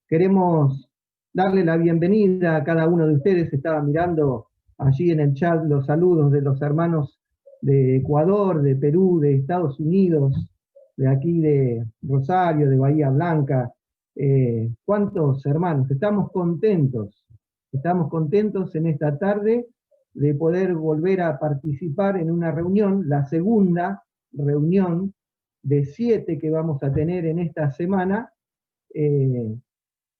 Queremos darle la bienvenida a cada uno de ustedes. Estaba mirando allí en el chat los saludos de los hermanos de Ecuador, de Perú, de Estados Unidos, de aquí de Rosario, de Bahía Blanca. ¿Cuántos hermanos? Estamos contentos en esta tarde de poder volver a participar en una reunión, la segunda reunión de 7 que vamos a tener en esta semana,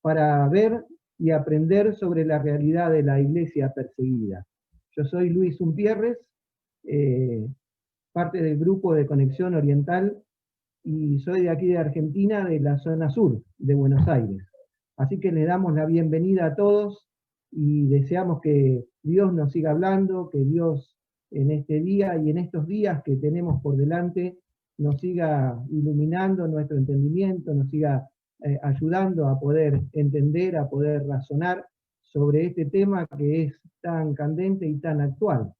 para ver y aprender sobre la realidad de la iglesia perseguida. Yo soy Luis Umpierres, parte del grupo de Conexión Oriental, y soy de aquí de Argentina, de la zona sur de Buenos Aires. Así que les damos la bienvenida a todos y deseamos que Dios nos siga hablando, que Dios en este día y en estos días que tenemos por delante nos siga iluminando nuestro entendimiento, nos siga ayudando a poder entender, a poder razonar sobre este tema que es tan candente y tan actual.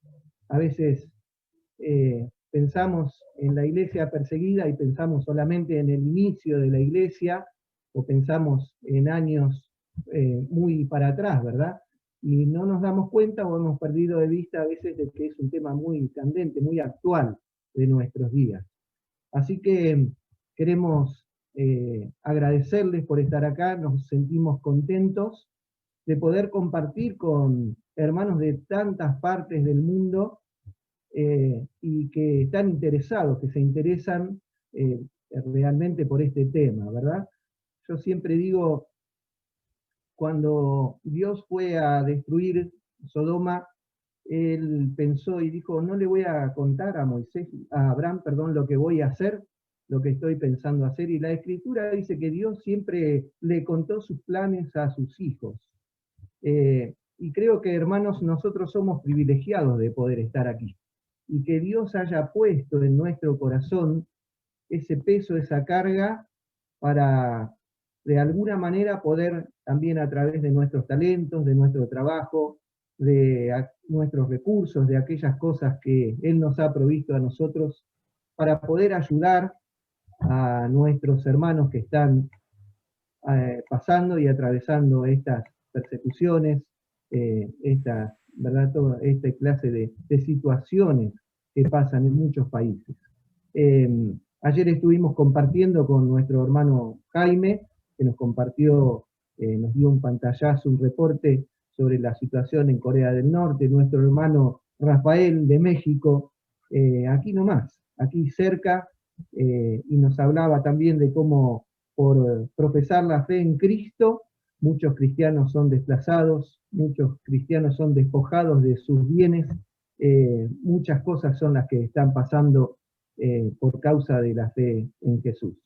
A veces pensamos en la iglesia perseguida y pensamos solamente en el inicio de la iglesia, o pensamos en años muy para atrás, ¿verdad? Y no nos damos cuenta o hemos perdido de vista a veces de que es un tema muy candente, muy actual de nuestros días. Así que queremos agradecerles por estar acá, nos sentimos contentos de poder compartir con hermanos de tantas partes del mundo y que están interesados, que se interesan realmente por este tema, ¿verdad? Yo siempre digo, cuando Dios fue a destruir Sodoma, él pensó y dijo, no le voy a contar a Abraham, lo que voy a hacer, lo que estoy pensando hacer. Y la Escritura dice que Dios siempre le contó sus planes a sus hijos. Y creo que, hermanos, nosotros somos privilegiados de poder estar aquí. Y que Dios haya puesto en nuestro corazón ese peso, esa carga, para de alguna manera poder también a través de nuestros talentos, de nuestro trabajo, de nuestros recursos, de aquellas cosas que Él nos ha provisto a nosotros, para poder ayudar a nuestros hermanos que están pasando y atravesando estas persecuciones, ¿verdad? Toda esta clase de situaciones que pasan en muchos países. Ayer estuvimos compartiendo con nuestro hermano Jaime, que nos compartió, nos dio un pantallazo, un reporte sobre la situación en Corea del Norte, nuestro hermano Rafael de México, aquí nomás, aquí cerca, y nos hablaba también de cómo por profesar la fe en Cristo, muchos cristianos son desplazados, muchos cristianos son despojados de sus bienes, muchas cosas son las que están pasando por causa de la fe en Jesús.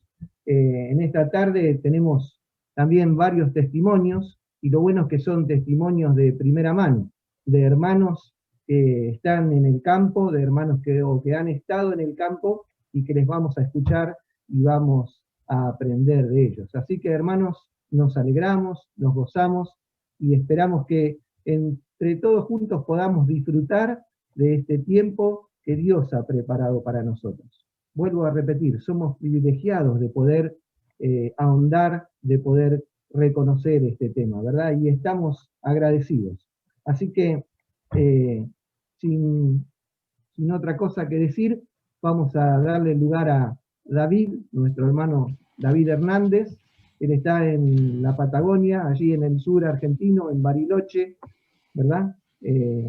En esta tarde tenemos también varios testimonios, y lo bueno es que son testimonios de primera mano, de hermanos que están en el campo, de hermanos que han estado en el campo y que les vamos a escuchar y vamos a aprender de ellos. Así que, hermanos, nos alegramos, nos gozamos y esperamos que entre todos juntos podamos disfrutar de este tiempo que Dios ha preparado para nosotros. Vuelvo a repetir, somos privilegiados de poder ahondar, de poder reconocer este tema, ¿verdad? Y estamos agradecidos. Así que, sin otra cosa que decir, vamos a darle lugar a David, nuestro hermano David Hernández. Él está en la Patagonia, allí en el sur argentino, en Bariloche, ¿verdad?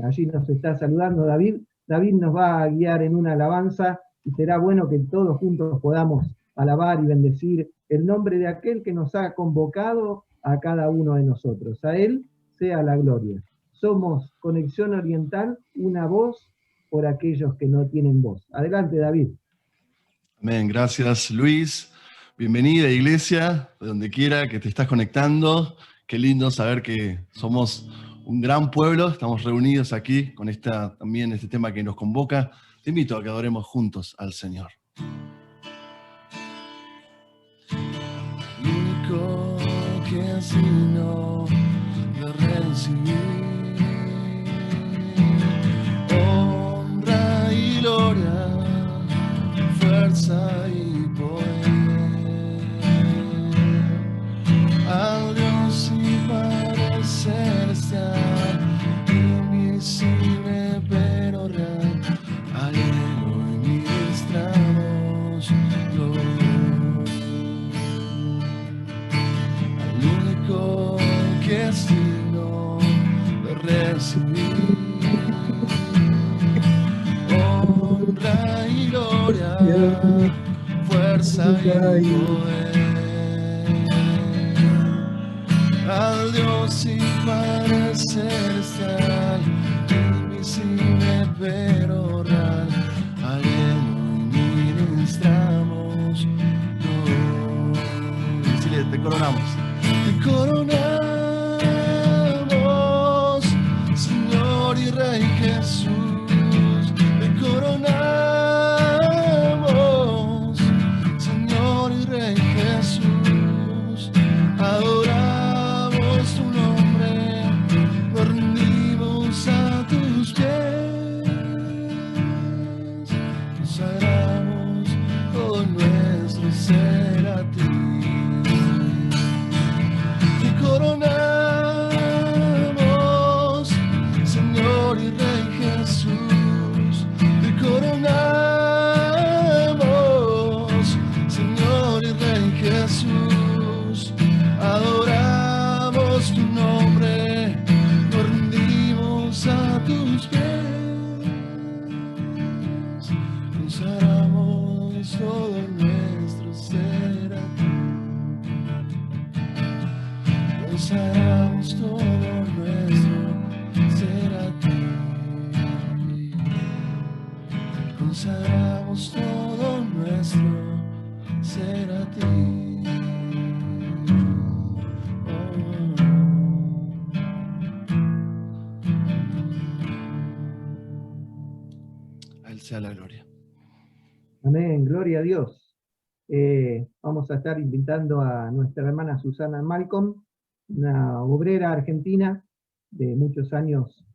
Allí nos está saludando David. David nos va a guiar en una alabanza y será bueno que todos juntos podamos alabar y bendecir el nombre de aquel que nos ha convocado a cada uno de nosotros. A Él sea la gloria. Somos Conexión Oriental, una voz por aquellos que no tienen voz. Adelante, David. Amén, gracias Luis. Bienvenida, iglesia, de donde quiera que te estás conectando. Qué lindo saber que somos un gran pueblo, estamos reunidos aquí con también este tema que nos convoca. Te invito a que adoremos juntos al Señor. Único que es digno de recibir honra y gloria, fuerza y poder, al Dios recibir honra y gloria, fuerza y poder al Dios y Padre celestial, invisible pero real, al Él ministramos. Decirle, te coronamos. Te coronamos, Señor y Rey Jesús. Te coronamos, Señor y Rey Jesús. Adoramos tu nombre, nos rendimos a tus pies. Consagramos todo nuestro ser a ti. Coronamos, Señor y Rey Jesús. Te coronamos, Señor y Rey Jesús. Adoramos tu nombre, nos rendimos a tus pies. Consagramos todo nuestro ser a ti. Consagramos todo nuestro ser a ti. Consagramos todo nuestro ser a ti. A Él sea la gloria. Amén, gloria a Dios. Vamos a estar invitando a nuestra hermana Susana Malcolm, una obrera argentina de muchos años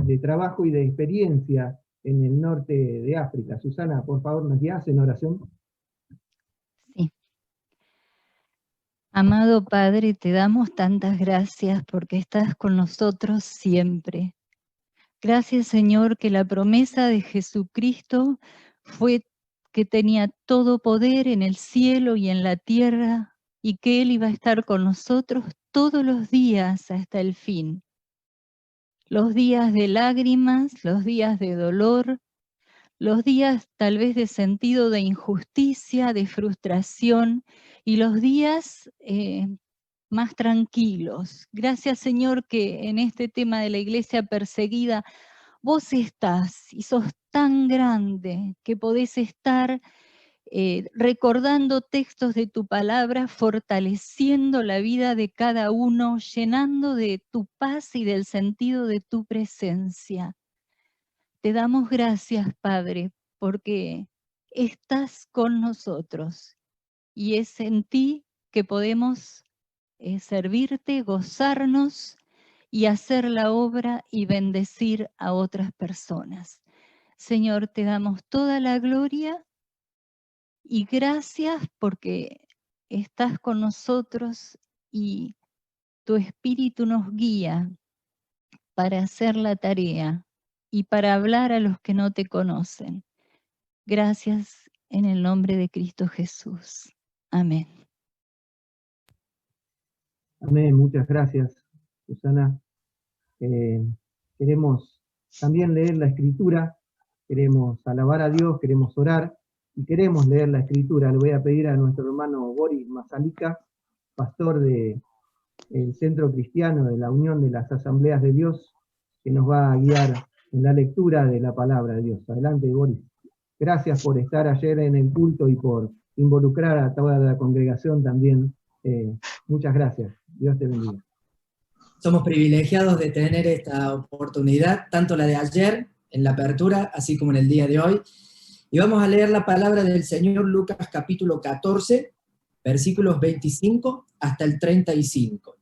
de trabajo y de experiencia en el norte de África. Susana, por favor, ¿nos guías en oración? Sí. Amado Padre, te damos tantas gracias porque estás con nosotros siempre. Gracias, Señor, que la promesa de Jesucristo fue que tenía todo poder en el cielo y en la tierra y que Él iba a estar con nosotros todos los días hasta el fin. Los días de lágrimas, los días de dolor, los días tal vez de sentido de injusticia, de frustración y los días más tranquilos. Gracias, Señor, que en este tema de la iglesia perseguida vos estás y sos tan grande que podés estar recordando textos de tu palabra, fortaleciendo la vida de cada uno, llenando de tu paz y del sentido de tu presencia. Te damos gracias, Padre, porque estás con nosotros y es en ti que podemos servirte, gozarnos y hacer la obra y bendecir a otras personas. Señor, te damos toda la gloria y gracias porque estás con nosotros y tu Espíritu nos guía para hacer la tarea y para hablar a los que no te conocen. Gracias en el nombre de Cristo Jesús. Amén. Amén, muchas gracias, Susana. Queremos también leer la Escritura, queremos alabar a Dios, queremos orar y queremos leer la Escritura. Le voy a pedir a nuestro hermano Boris Mazalica, pastor del Centro Cristiano de la Unión de las Asambleas de Dios, que nos va a guiar en la lectura de la palabra de Dios. Adelante, Boris. Gracias por estar ayer en el culto y por involucrar a toda la congregación también. Muchas gracias. Dios te bendiga. Somos privilegiados de tener esta oportunidad, tanto la de ayer, en la apertura, así como en el día de hoy. Y vamos a leer la palabra del Señor, Lucas capítulo 14, versículos 25 hasta el 35.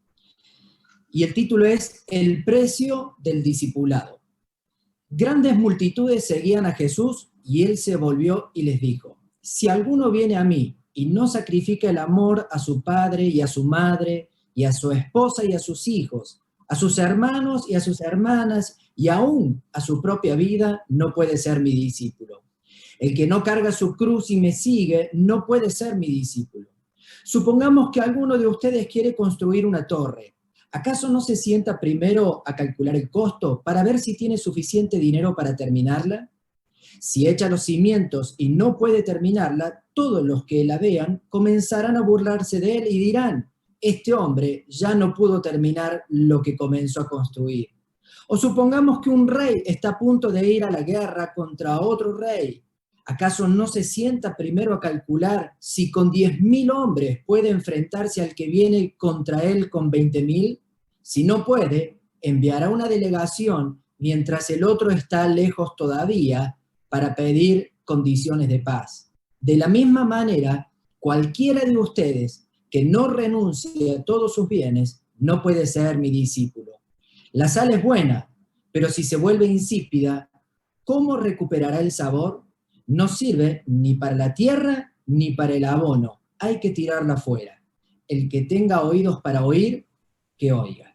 Y el título es El precio del discipulado. Grandes multitudes seguían a Jesús y Él se volvió y les dijo: si alguno viene a mí y no sacrifica el amor a su padre y a su madre, y a su esposa y a sus hijos, a sus hermanos y a sus hermanas, y aún a su propia vida, no puede ser mi discípulo. El que no carga su cruz y me sigue, no puede ser mi discípulo. Supongamos que alguno de ustedes quiere construir una torre. ¿Acaso no se sienta primero a calcular el costo para ver si tiene suficiente dinero para terminarla? Si echa los cimientos y no puede terminarla, todos los que la vean comenzarán a burlarse de él y dirán: este hombre ya no pudo terminar lo que comenzó a construir. O supongamos que un rey está a punto de ir a la guerra contra otro rey. ¿Acaso no se sienta primero a calcular si con 10.000 hombres puede enfrentarse al que viene contra él con 20.000? Si no puede, enviará una delegación mientras el otro está lejos todavía para pedir condiciones de paz. De la misma manera, cualquiera de ustedes que no renuncie a todos sus bienes no puede ser mi discípulo. La sal es buena, pero si se vuelve insípida, ¿cómo recuperará el sabor? No sirve ni para la tierra ni para el abono. Hay que tirarla fuera. El que tenga oídos para oír, que oiga.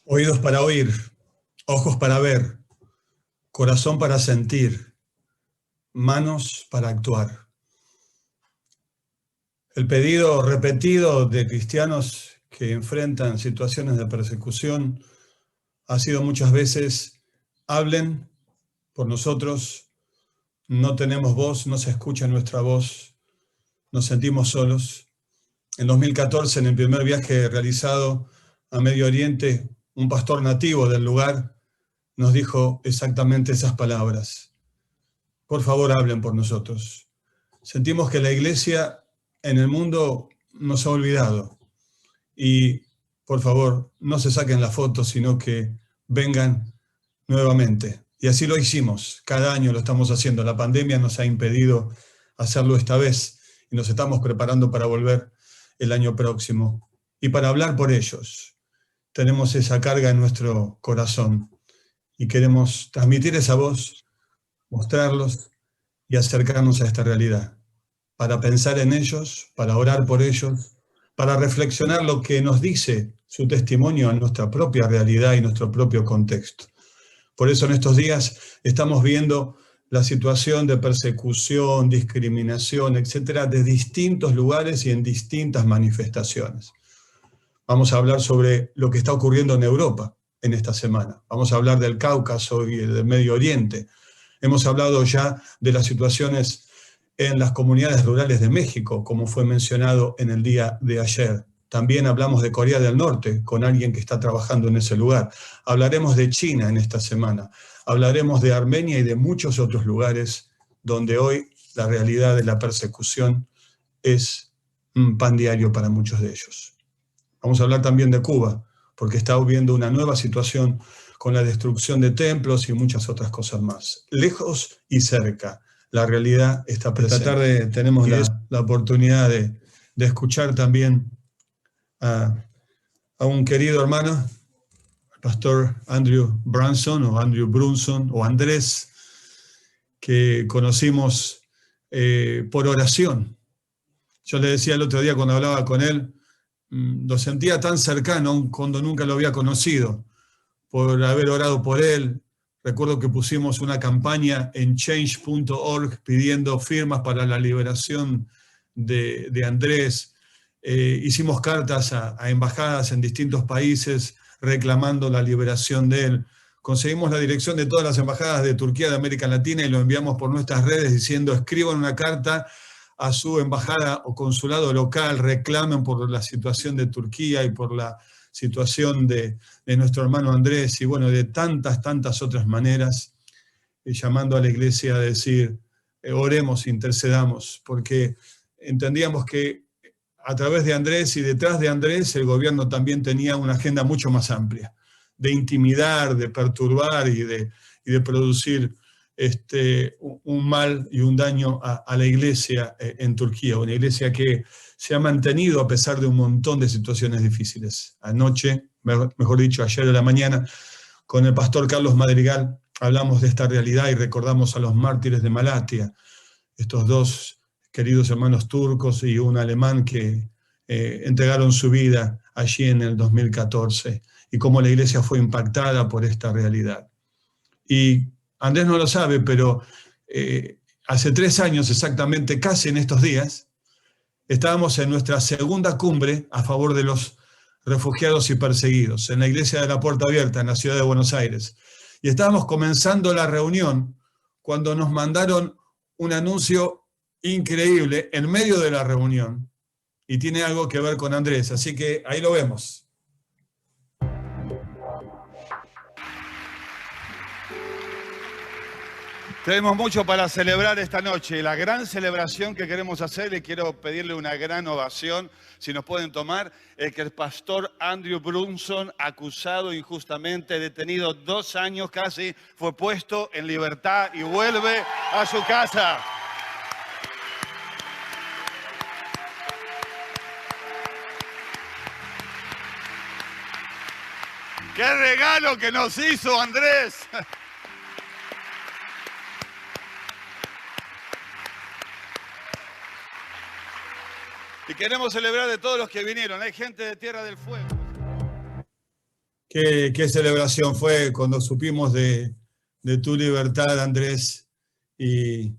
Oídos para oír, ojos para ver, corazón para sentir, manos para actuar. El pedido repetido de cristianos que enfrentan situaciones de persecución ha sido muchas veces: hablen por nosotros. No tenemos voz, no se escucha nuestra voz, nos sentimos solos. En 2014, en el primer viaje realizado a Medio Oriente, un pastor nativo del lugar nos dijo exactamente esas palabras: por favor, hablen por nosotros. Sentimos que la iglesia en el mundo nos ha olvidado y, por favor, no se saquen la foto, sino que vengan nuevamente. Y así lo hicimos, cada año lo estamos haciendo. La pandemia nos ha impedido hacerlo esta vez y nos estamos preparando para volver el año próximo. Y para hablar por ellos, tenemos esa carga en nuestro corazón y queremos transmitir esa voz, mostrarlos y acercarnos a esta realidad, para pensar en ellos, para orar por ellos, para reflexionar lo que nos dice su testimonio en nuestra propia realidad y nuestro propio contexto. Por eso en estos días estamos viendo la situación de persecución, discriminación, etcétera, de distintos lugares y en distintas manifestaciones. Vamos a hablar sobre lo que está ocurriendo en Europa en esta semana. Vamos a hablar del Cáucaso y del Medio Oriente. Hemos hablado ya de las situaciones en las comunidades rurales de México, como fue mencionado en el día de ayer. También hablamos de Corea del Norte, con alguien que está trabajando en ese lugar. Hablaremos de China en esta semana. Hablaremos de Armenia y de muchos otros lugares donde hoy la realidad de la persecución es un pan diario para muchos de ellos. Vamos a hablar también de Cuba, porque está viviendo una nueva situación con la destrucción de templos y muchas otras cosas más. Lejos y cerca, la realidad está presente. Esta tarde tenemos la oportunidad de escuchar también a un querido hermano, el pastor Andrew Brunson o Andrew Brunson o Andrés, que conocimos por oración. Yo le decía el otro día cuando hablaba con él, lo sentía tan cercano cuando nunca lo había conocido, por haber orado por él. Recuerdo que pusimos una campaña en change.org pidiendo firmas para la liberación de Andrés. Hicimos cartas a embajadas en distintos países reclamando la liberación de él. Conseguimos la dirección de todas las embajadas de Turquía, de América Latina, y lo enviamos por nuestras redes diciendo: escriban una carta a su embajada o consulado local, reclamen por la situación de Turquía y por la situación de nuestro hermano Andrés, y bueno, de tantas otras maneras, llamando a la iglesia a decir: oremos, intercedamos, porque entendíamos que a través de Andrés y detrás de Andrés el gobierno también tenía una agenda mucho más amplia, de intimidar, de perturbar y de producir un mal y un daño a la iglesia en Turquía, una iglesia que se ha mantenido a pesar de un montón de situaciones difíciles. Anoche, mejor dicho, ayer de la mañana, con el pastor Carlos Madrigal hablamos de esta realidad y recordamos a los mártires de Malatia, estos dos queridos hermanos turcos y un alemán que entregaron su vida allí en el 2014, y cómo la iglesia fue impactada por esta realidad. Y Andrés no lo sabe, pero hace 3 años exactamente, casi en estos días, estábamos en nuestra segunda cumbre a favor de los refugiados y perseguidos, en la iglesia de la Puerta Abierta, en la ciudad de Buenos Aires. Y estábamos comenzando la reunión cuando nos mandaron un anuncio increíble en medio de la reunión, y tiene algo que ver con Andrés, así que ahí lo vemos. Tenemos mucho para celebrar esta noche. La gran celebración que queremos hacer, y quiero pedirle una gran ovación, si nos pueden tomar, es que el pastor Andrew Brunson, acusado injustamente, detenido 2 años casi, fue puesto en libertad y vuelve a su casa. ¡Qué regalo que nos hizo Andrés! Y queremos celebrar de todos los que vinieron. Hay gente de Tierra del Fuego. Qué celebración fue cuando supimos de tu libertad, Andrés, y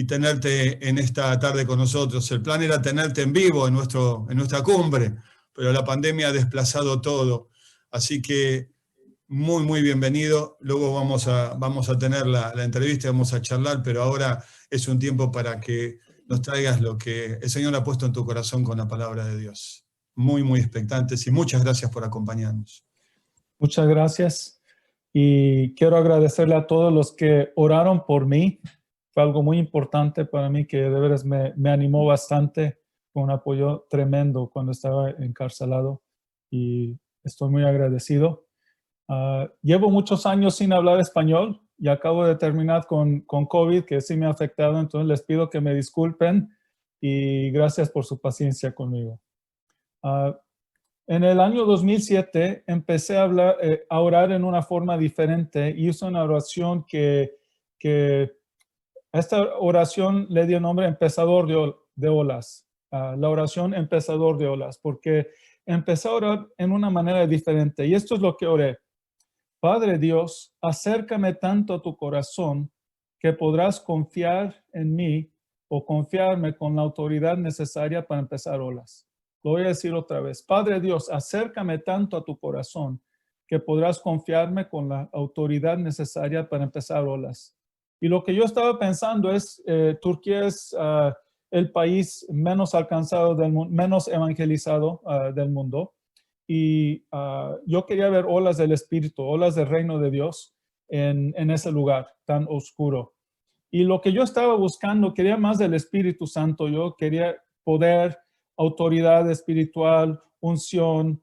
tenerte en esta tarde con nosotros. El plan era tenerte en vivo en nuestra cumbre, pero la pandemia ha desplazado todo. Así que muy, muy bienvenido. Luego vamos a tener la entrevista, vamos a charlar, pero ahora es un tiempo para que nos traigas lo que el Señor ha puesto en tu corazón con la palabra de Dios. Muy, muy expectantes, y muchas gracias por acompañarnos. Muchas gracias. Y quiero agradecerle a todos los que oraron por mí. Fue algo muy importante para mí que de veras me animó bastante, con un apoyo tremendo cuando estaba encarcelado, y estoy muy agradecido. Llevo muchos años sin hablar español y acabo de terminar con COVID, que sí me ha afectado, entonces les pido que me disculpen y gracias por su paciencia conmigo. En el año 2007 empecé a orar en una forma diferente, y hice una oración que esta oración le dio nombre Empezador de Olas. La oración Empezador de Olas, porque empecé a orar en una manera diferente, y esto es lo que oré. Padre Dios, acércame tanto a tu corazón que podrás confiar en mí o confiarme con la autoridad necesaria para empezar olas. Lo voy a decir otra vez. Padre Dios, acércame tanto a tu corazón que podrás confiarme con la autoridad necesaria para empezar olas. Y lo que yo estaba pensando es, Turquía es el país menos alcanzado del mundo, menos evangelizado del mundo. Y yo quería ver olas del Espíritu, olas del reino de Dios en ese lugar tan oscuro. Y lo que yo estaba buscando, quería más del Espíritu Santo. Yo quería poder, autoridad espiritual, unción,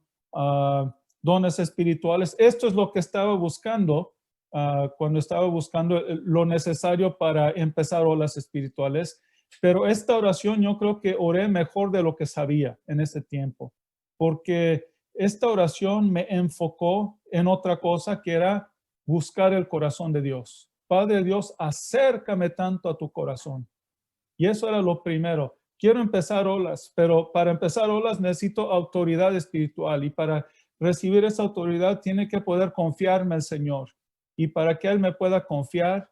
dones espirituales. Esto es lo que estaba buscando cuando estaba buscando lo necesario para empezar olas espirituales. Pero esta oración yo creo que oré mejor de lo que sabía en ese tiempo, porque esta oración me enfocó en otra cosa, que era buscar el corazón de Dios. Padre Dios, acércame tanto a tu corazón. Y eso era lo primero. Quiero empezar olas, pero para empezar olas necesito autoridad espiritual, y para recibir esa autoridad tiene que poder confiarme al Señor. Y para que Él me pueda confiar,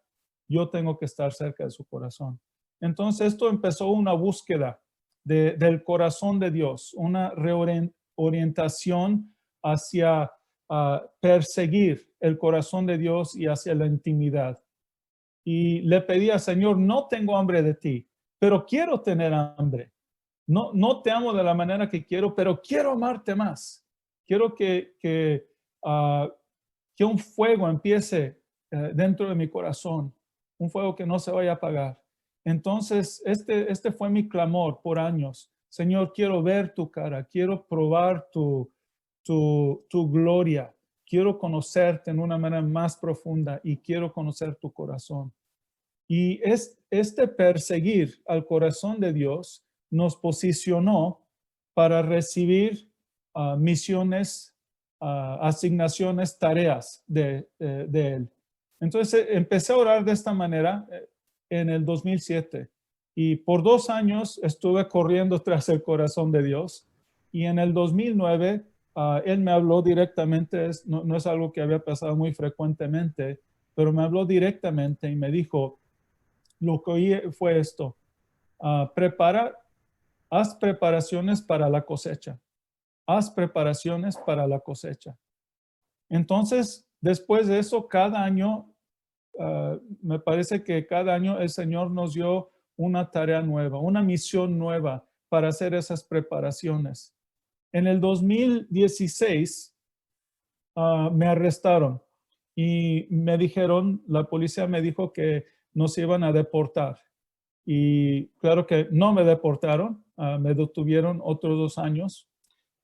yo tengo que estar cerca de su corazón. Entonces esto empezó una búsqueda del corazón de Dios, una orientación hacia perseguir el corazón de Dios y hacia la intimidad. Y le pedí al Señor, no tengo hambre de ti, pero quiero tener hambre. No te amo de la manera que quiero, pero quiero amarte más. Quiero que un fuego empiece dentro de mi corazón, un fuego que no se vaya a apagar. Entonces, este fue mi clamor por años. Señor, quiero ver tu cara, quiero probar tu gloria, quiero conocerte en una manera más profunda y quiero conocer tu corazón. Y este perseguir al corazón de Dios nos posicionó para recibir misiones, asignaciones, tareas de Él. Entonces empecé a orar de esta manera en el 2007. Y por 2 años estuve corriendo tras el corazón de Dios. Y en el 2009, Él me habló directamente, no es algo que había pasado muy frecuentemente, pero me habló directamente y me dijo, lo que oí fue esto, haz preparaciones para la cosecha. haz preparaciones para la cosecha. Entonces, después de eso, cada año, me parece que cada año el Señor nos dio una tarea nueva, una misión nueva para hacer esas preparaciones. En el 2016 me arrestaron y me dijeron, la policía me dijo que nos iban a deportar. Y claro que no me deportaron, me detuvieron otros 2 años.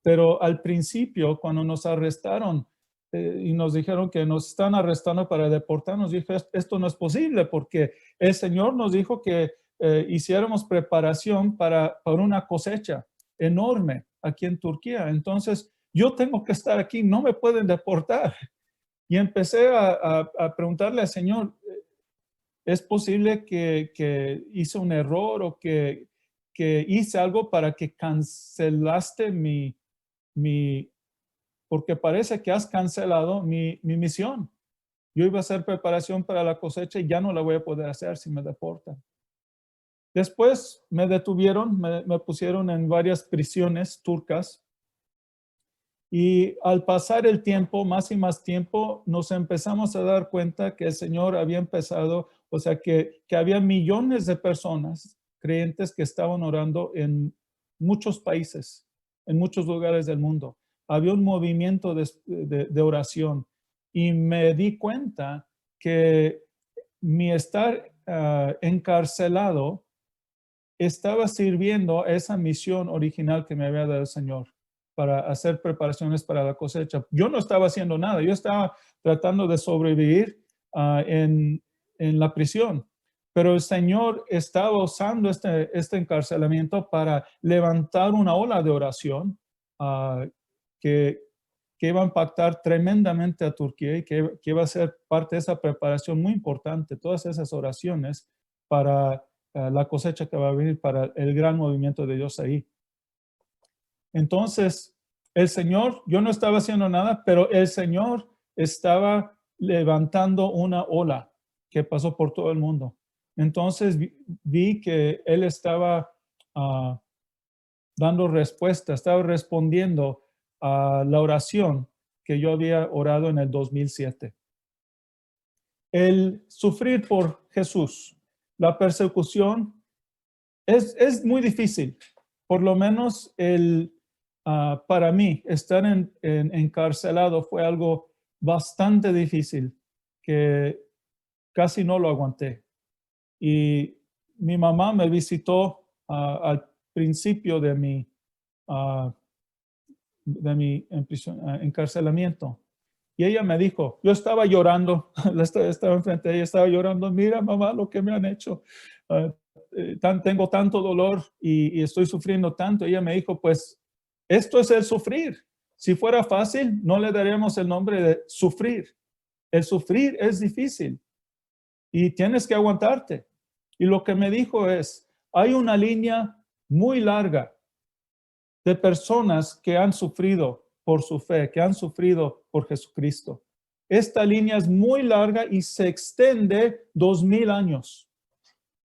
Pero al principio, cuando nos arrestaron y nos dijeron que nos están arrestando para deportarnos, dije, esto no es posible porque el Señor nos dijo que hiciéramos preparación para una cosecha enorme aquí en Turquía. Entonces, yo tengo que estar aquí, no me pueden deportar. Y empecé a preguntarle al Señor, ¿es posible que hice un error o que hice algo para que cancelaste porque parece que has cancelado mi misión? Yo iba a hacer preparación para la cosecha y ya no la voy a poder hacer si me deportan. Después me detuvieron, me pusieron en varias prisiones turcas. Y al pasar el tiempo, más y más tiempo, nos empezamos a dar cuenta que el Señor había empezado, o sea, que había millones de personas, creyentes, que estaban orando en muchos países, en muchos lugares del mundo. Había un movimiento de oración y me di cuenta que mi estar encarcelado estaba sirviendo a esa misión original que me había dado el Señor, para hacer preparaciones para la cosecha. Yo no estaba haciendo nada, yo estaba tratando de sobrevivir en la prisión, pero el Señor estaba usando este encarcelamiento para levantar una ola de oración que iba a impactar tremendamente a Turquía y que iba a ser parte de esa preparación muy importante, todas esas oraciones para la cosecha que va a venir, para el gran movimiento de Dios ahí. Entonces, el Señor, yo no estaba haciendo nada, pero el Señor estaba levantando una ola que pasó por todo el mundo. Entonces vi que Él estaba dando respuesta, estaba respondiendo a la oración que yo había orado en el 2007. El sufrir por Jesús, la persecución, es muy difícil. Por lo menos para mí, estar encarcelado fue algo bastante difícil, que casi no lo aguanté. Y mi mamá me visitó al principio de mi encarcelamiento. Y ella me dijo, yo estaba llorando, estaba enfrente de ella, estaba llorando, mira mamá lo que me han hecho. Tengo tanto dolor y estoy sufriendo tanto. Ella me dijo, pues esto es el sufrir. Si fuera fácil, no le daríamos el nombre de sufrir. El sufrir es difícil y tienes que aguantarte. Y lo que me dijo es, hay una línea muy larga de personas que han sufrido por su fe, que han sufrido por Jesucristo. Esta línea es muy larga y se extiende 2000 años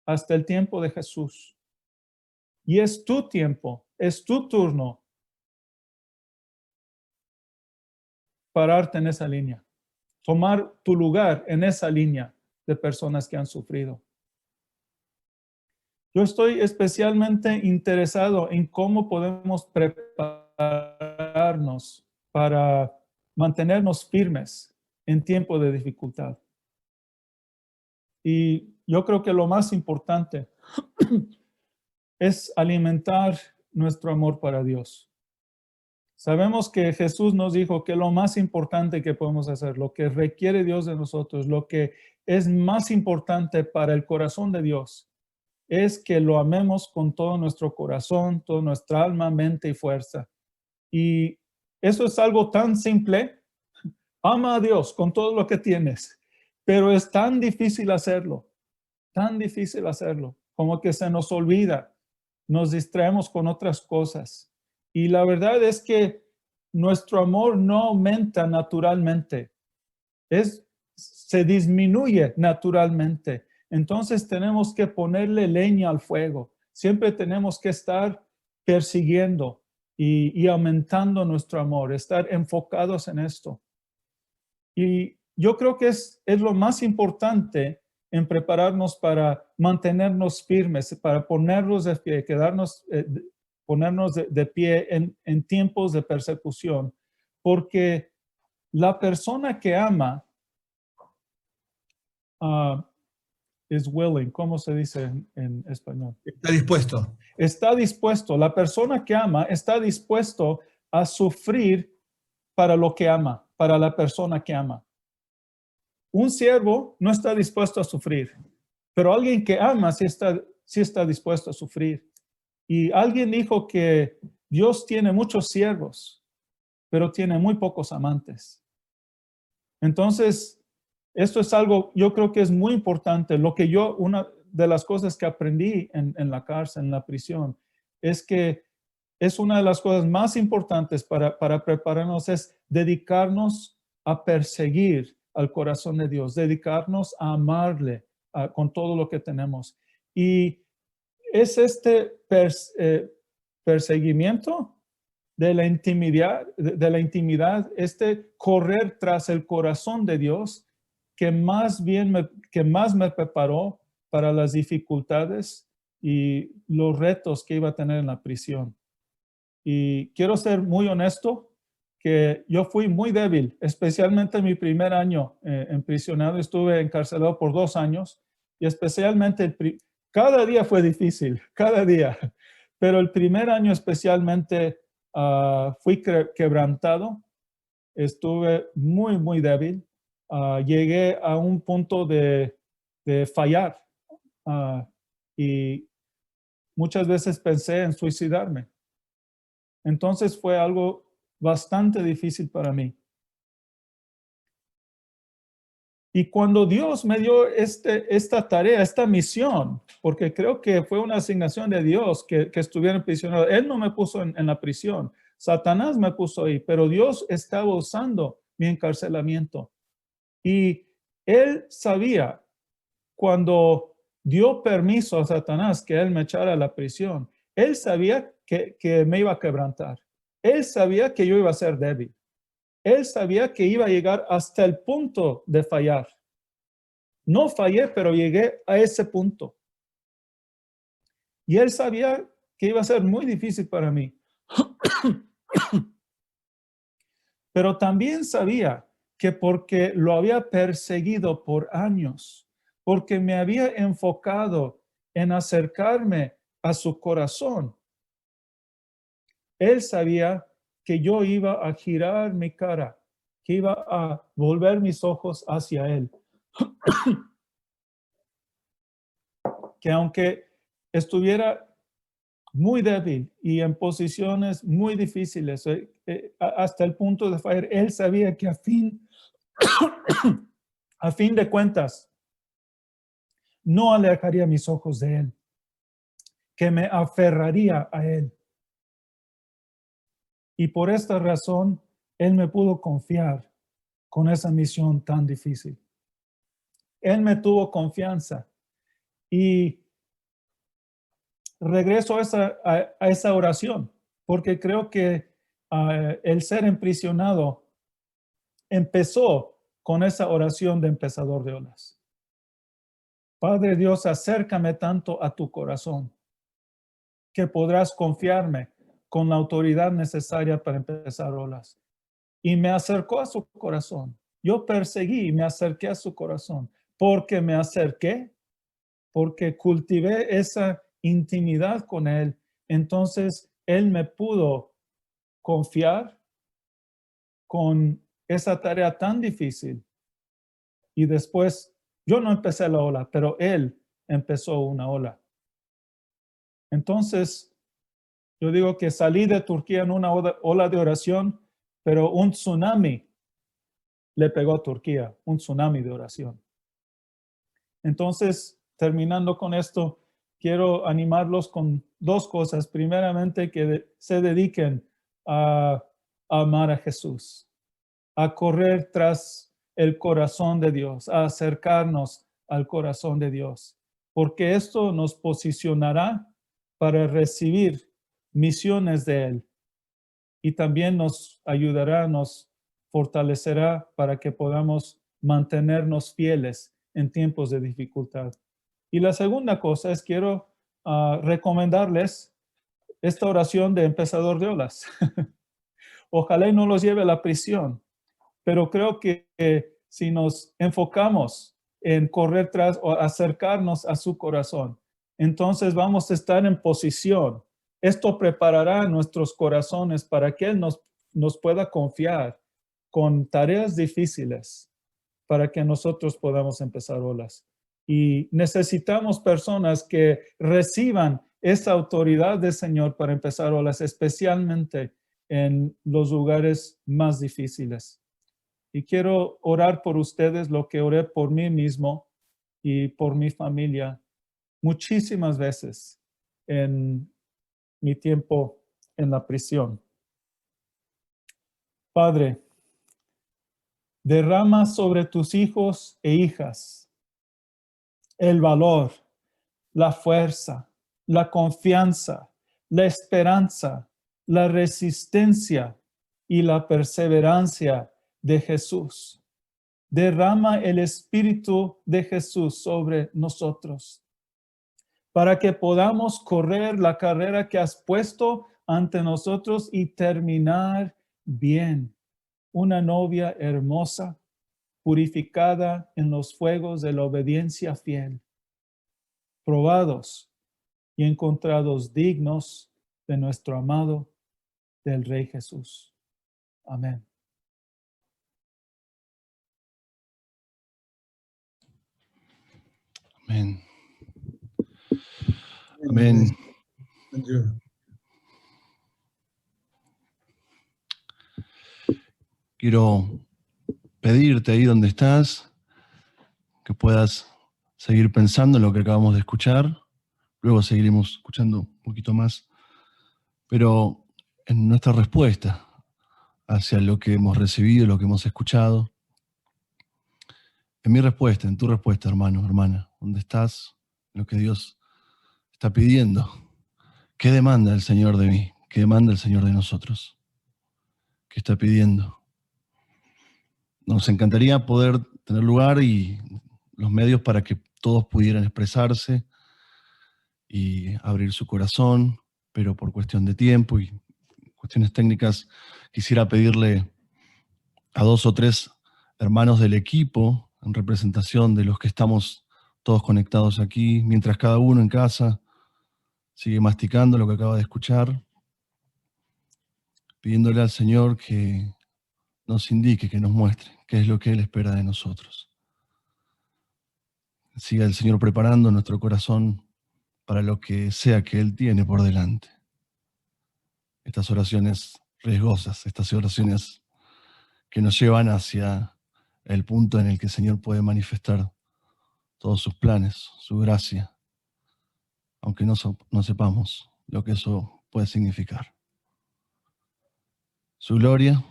hasta el tiempo de Jesús. Y es tu tiempo, es tu turno pararte en esa línea, tomar tu lugar en esa línea de personas que han sufrido. Yo estoy especialmente interesado en cómo podemos prepararnos para mantenernos firmes en tiempo de dificultad. Y yo creo que lo más importante es alimentar nuestro amor para Dios. Sabemos que Jesús nos dijo que lo más importante que podemos hacer, lo que requiere Dios de nosotros, lo que es más importante para el corazón de Dios, es que lo amemos con todo nuestro corazón, toda nuestra alma, mente y fuerza. Y eso es algo tan simple. Ama a Dios con todo lo que tienes, pero es tan difícil hacerlo, como que se nos olvida, nos distraemos con otras cosas. Y la verdad es que nuestro amor no aumenta naturalmente, se disminuye naturalmente. Entonces tenemos que ponerle leña al fuego. Siempre tenemos que estar persiguiendo y aumentando nuestro amor, estar enfocados en esto. Y yo creo que es lo más importante en prepararnos para mantenernos firmes, para ponernos de pie, ponernos de pie en tiempos de persecución, porque la persona que ama is willing. ¿Cómo se dice en español? Está dispuesto. Está dispuesto. La persona que ama está dispuesto a sufrir para lo que ama, para la persona que ama. Un siervo no está dispuesto a sufrir, pero alguien que ama sí está dispuesto a sufrir. Y alguien dijo que Dios tiene muchos siervos, pero tiene muy pocos amantes. Entonces, esto es algo, yo creo que es muy importante. Una de las cosas que aprendí en la cárcel, en la prisión, es que es una de las cosas más importantes para prepararnos, es dedicarnos a perseguir al corazón de Dios, dedicarnos a amarle con todo lo que tenemos. Y es este perseguimiento de la intimidad, este correr tras el corazón de Dios, que más me preparó para las dificultades y los retos que iba a tener en la prisión. Y quiero ser muy honesto, que yo fui muy débil, especialmente en mi primer año enprisionado. Estuve encarcelado por 2 años y especialmente cada día fue difícil, cada día. Pero el primer año especialmente fui quebrantado, estuve muy, muy débil. Llegué a un punto de fallar y muchas veces pensé en suicidarme. Entonces fue algo bastante difícil para mí. Y cuando Dios me dio esta tarea, esta misión, porque creo que fue una asignación de Dios que estuviera prisionero. Él no me puso en la prisión, Satanás me puso ahí, pero Dios estaba usando mi encarcelamiento. Y Él sabía, cuando dio permiso a Satanás que Él me echara a la prisión, Él sabía que me iba a quebrantar. Él sabía que yo iba a ser débil. Él sabía que iba a llegar hasta el punto de fallar. No fallé, pero llegué a ese punto. Y Él sabía que iba a ser muy difícil para mí. Pero también sabía que porque lo había perseguido por años, porque me había enfocado en acercarme a su corazón, Él sabía que yo iba a girar mi cara, que iba a volver mis ojos hacia Él. Que aunque estuviera muy débil y en posiciones muy difíciles, hasta el punto de fallar, Él sabía que a fin de cuentas, no alejaría mis ojos de Él, que me aferraría a Él. Y por esta razón, Él me pudo confiar con esa misión tan difícil. Él me tuvo confianza. Y regreso a esa oración, porque creo que el ser emprisionado empezó con esa oración de empezador de olas. Padre Dios, acércame tanto a tu corazón que podrás confiarme con la autoridad necesaria para empezar olas. Y me acercó a su corazón. Yo perseguí y me acerqué a su corazón. Porque me acerqué, porque cultivé esa intimidad con Él, entonces Él me pudo confiar con esa tarea tan difícil. Y después, yo no empecé la ola, pero Él empezó una ola. Entonces, yo digo que salí de Turquía en una ola de oración, pero un tsunami le pegó a Turquía, un tsunami de oración. Entonces, terminando con esto, quiero animarlos con 2 cosas. Primeramente, que se dediquen a amar a Jesús, a correr tras el corazón de Dios, a acercarnos al corazón de Dios, porque esto nos posicionará para recibir misiones de Él, y también nos ayudará, nos fortalecerá para que podamos mantenernos fieles en tiempos de dificultad. Y la segunda cosa es, quiero recomendarles esta oración de empezador de olas. Ojalá y no los lleve a la prisión, pero creo que si nos enfocamos en correr tras o acercarnos a su corazón, entonces vamos a estar en posición. Esto preparará nuestros corazones para que Él nos pueda confiar con tareas difíciles para que nosotros podamos empezar olas. Y necesitamos personas que reciban esa autoridad del Señor para empezar olas, especialmente en los lugares más difíciles. Y quiero orar por ustedes lo que oré por mí mismo y por mi familia muchísimas veces en mi tiempo en la prisión. Padre, derrama sobre tus hijos e hijas el valor, la fuerza, la confianza, la esperanza, la resistencia y la perseverancia de Jesús. Derrama el Espíritu de Jesús sobre nosotros para que podamos correr la carrera que has puesto ante nosotros y terminar bien. Una novia hermosa, purificada en los fuegos de la obediencia fiel, probados y encontrados dignos de nuestro amado, del Rey Jesús. Amén. Amén. Amén. Quiero pedirte ahí donde estás que puedas seguir pensando en lo que acabamos de escuchar. Luego seguiremos escuchando un poquito más. Pero en nuestra respuesta hacia lo que hemos recibido, lo que hemos escuchado, en mi respuesta, en tu respuesta, hermano, hermana, ¿dónde estás? Lo que Dios está pidiendo. ¿Qué demanda el Señor de mí? ¿Qué demanda el Señor de nosotros? ¿Qué está pidiendo? Nos encantaría poder tener lugar y los medios para que todos pudieran expresarse y abrir su corazón, pero por cuestión de tiempo y cuestiones técnicas, quisiera pedirle a 2 o 3 hermanos del equipo, en representación de los que estamos todos conectados aquí, mientras cada uno en casa sigue masticando lo que acaba de escuchar, pidiéndole al Señor que nos indique, que nos muestre qué es lo que Él espera de nosotros. Siga el Señor preparando nuestro corazón para lo que sea que Él tiene por delante. Estas oraciones riesgosas, estas oraciones que nos llevan hacia el punto en el que el Señor puede manifestar todos sus planes, su gracia, aunque no sepamos lo que eso puede significar. Su gloria,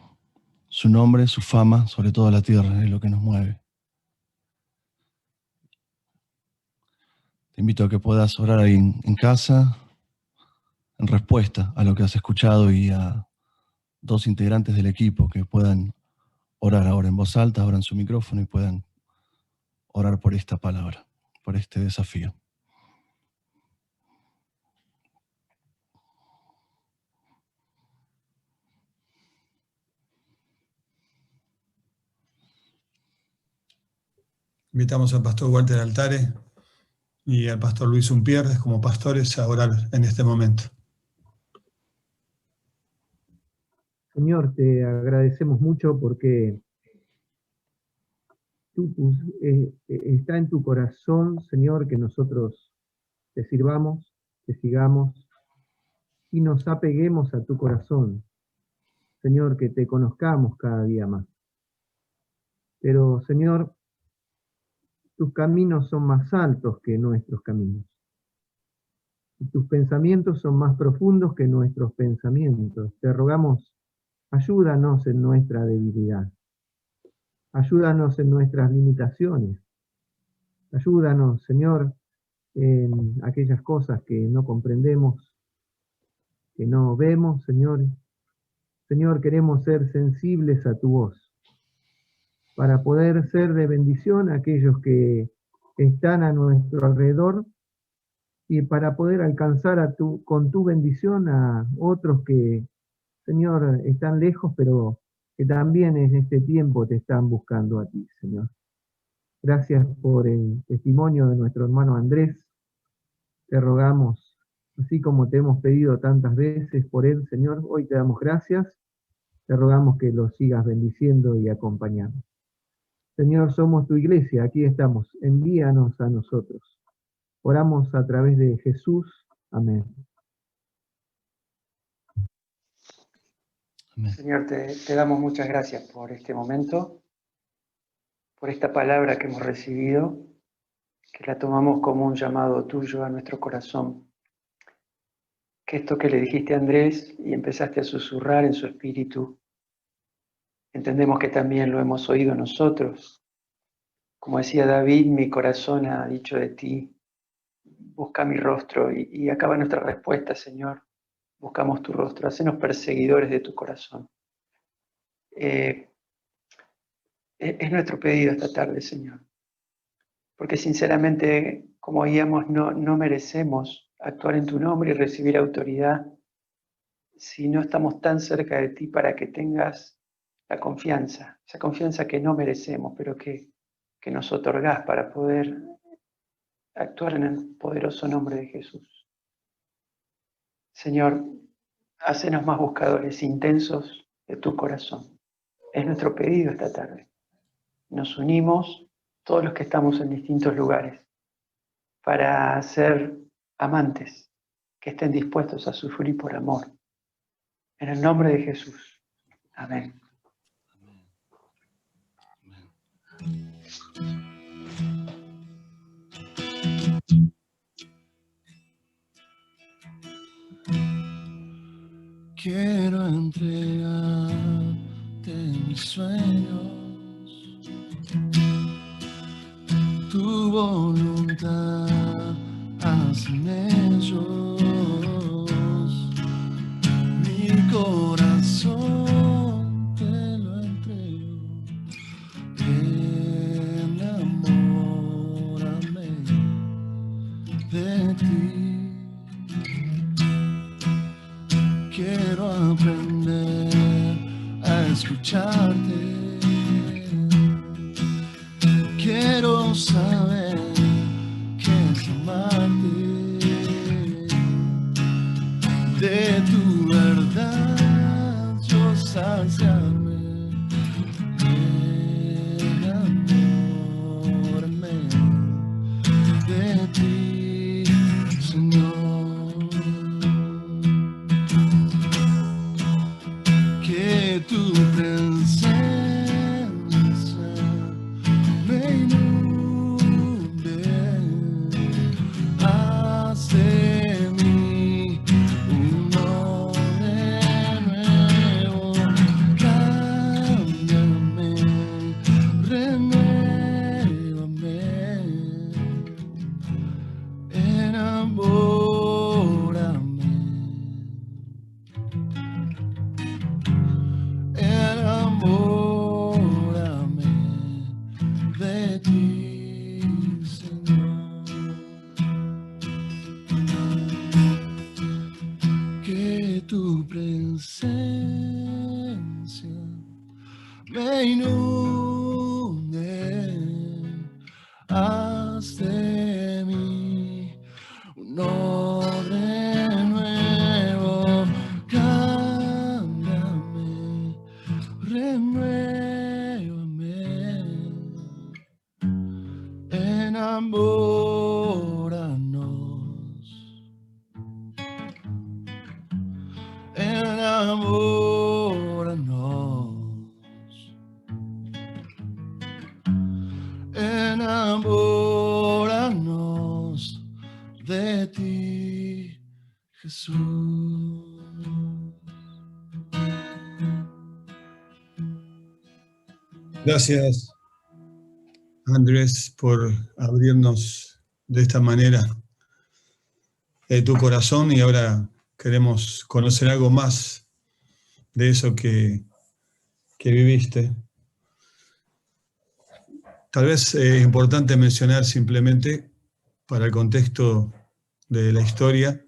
su nombre, su fama sobre toda la tierra es lo que nos mueve. Te invito a que puedas orar ahí en casa, en respuesta a lo que has escuchado, y a 2 integrantes del equipo que puedan orar ahora en voz alta, abran su micrófono y puedan orar por esta palabra, por este desafío. Invitamos al pastor Walter Altare y al pastor Luis Umpierres como pastores a orar en este momento. Señor, te agradecemos mucho porque está en tu corazón, Señor, que nosotros te sirvamos, te sigamos y nos apeguemos a tu corazón. Señor, que te conozcamos cada día más. Pero, Señor, tus caminos son más altos que nuestros caminos. Y tus pensamientos son más profundos que nuestros pensamientos. Te rogamos, ayúdanos en nuestra debilidad. Ayúdanos en nuestras limitaciones. Ayúdanos, Señor, en aquellas cosas que no comprendemos, que no vemos, Señor. Señor, queremos ser sensibles a tu voz, para poder ser de bendición a aquellos que están a nuestro alrededor y para poder alcanzar con tu bendición a otros que, Señor, están lejos, pero que también en este tiempo te están buscando a ti, Señor. Gracias por el testimonio de nuestro hermano Andrés. Te rogamos, así como te hemos pedido tantas veces por él, Señor, hoy te damos gracias. Te rogamos que lo sigas bendiciendo y acompañando. Señor, somos tu iglesia, aquí estamos. Envíanos a nosotros. Oramos a través de Jesús. Amén. Amén. Señor, te damos muchas gracias por este momento, por esta palabra que hemos recibido, que la tomamos como un llamado tuyo a nuestro corazón. Que esto que le dijiste a Andrés y empezaste a susurrar en su espíritu, entendemos que también lo hemos oído nosotros. Como decía David, mi corazón ha dicho de ti, busca mi rostro, y acaba nuestra respuesta, Señor. Buscamos tu rostro, hacenos perseguidores de tu corazón. Es nuestro pedido esta tarde, Señor. Porque sinceramente, como oíamos, no merecemos actuar en tu nombre y recibir autoridad si no estamos tan cerca de ti para que tengas la confianza, esa confianza que no merecemos, pero que nos otorgás para poder actuar en el poderoso nombre de Jesús. Señor, hacenos más buscadores intensos de tu corazón. Es nuestro pedido esta tarde. Nos unimos, todos los que estamos en distintos lugares, para ser amantes que estén dispuestos a sufrir por amor. En el nombre de Jesús. Amén. Quiero entregarte mis sueños, tu voluntad, haz en ellos. Mi corazón te lo entrego, enamórame de ti. Quiero aprender a escucharte. Quiero saber qué es amarte. De tu verdad yo saciarme. Enamórame de ti, Señor. Que tu presencia me inunde, haz de mí uno de nuevo, cámbiame, renuévame, enamórame. Enamórame de ti, Señor. Que tu presencia me inunde, haz de mí un hombre nuevo, cámbiame, renuévame, enamóranos, enamóranos, enamóranos de ti, Jesús. Gracias, Andrés, por abrirnos de esta manera tu corazón, y ahora queremos conocer algo más de eso que viviste. Tal vez es importante mencionar simplemente, para el contexto de la historia,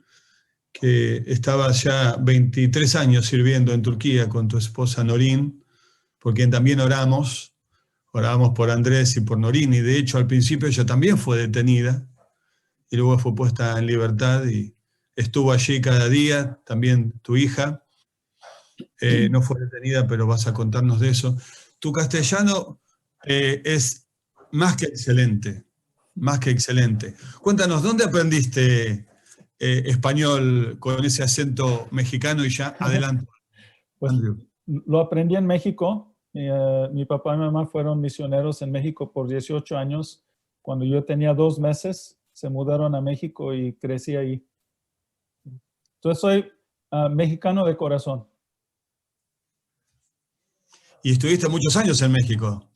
que estabas ya 23 años sirviendo en Turquía con tu esposa Norín, por quien también orábamos por Andrés y por Norín, y de hecho al principio ella también fue detenida, y luego fue puesta en libertad y estuvo allí cada día, también tu hija, no fue detenida, pero vas a contarnos de eso. Tu castellano es más que excelente, más que excelente. Cuéntanos, ¿dónde aprendiste español con ese acento mexicano? Y ya, adelante, Pues Andrew. lo aprendí en México. Mi papá y mi mamá fueron misioneros en México por 18 años. Cuando yo tenía 2 meses, se mudaron a México y crecí ahí. Entonces soy mexicano de corazón. Y estuviste muchos años en México.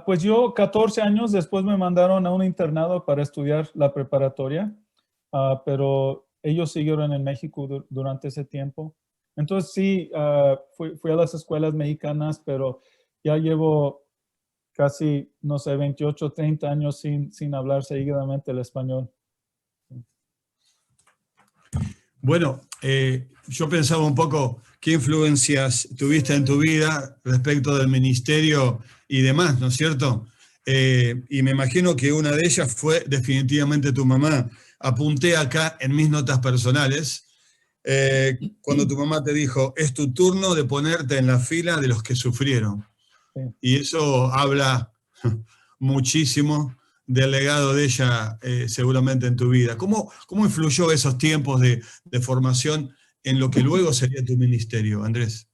Pues yo 14 años, después me mandaron a un internado para estudiar la preparatoria, pero ellos siguieron en México durante ese tiempo. Entonces sí, fui a las escuelas mexicanas, pero ya llevo casi, no sé, 28, 30 años sin hablar seguidamente el español. Bueno, yo pensaba un poco qué influencias tuviste en tu vida respecto del ministerio y demás, ¿no es cierto? Y me imagino que una de ellas fue definitivamente tu mamá. Apunté acá en mis notas personales, cuando tu mamá te dijo, es tu turno de ponerte en la fila de los que sufrieron. Sí. Y eso habla muchísimo del legado de ella seguramente en tu vida. ¿Cómo influyó esos tiempos de formación en lo que luego sería tu ministerio, Andrés?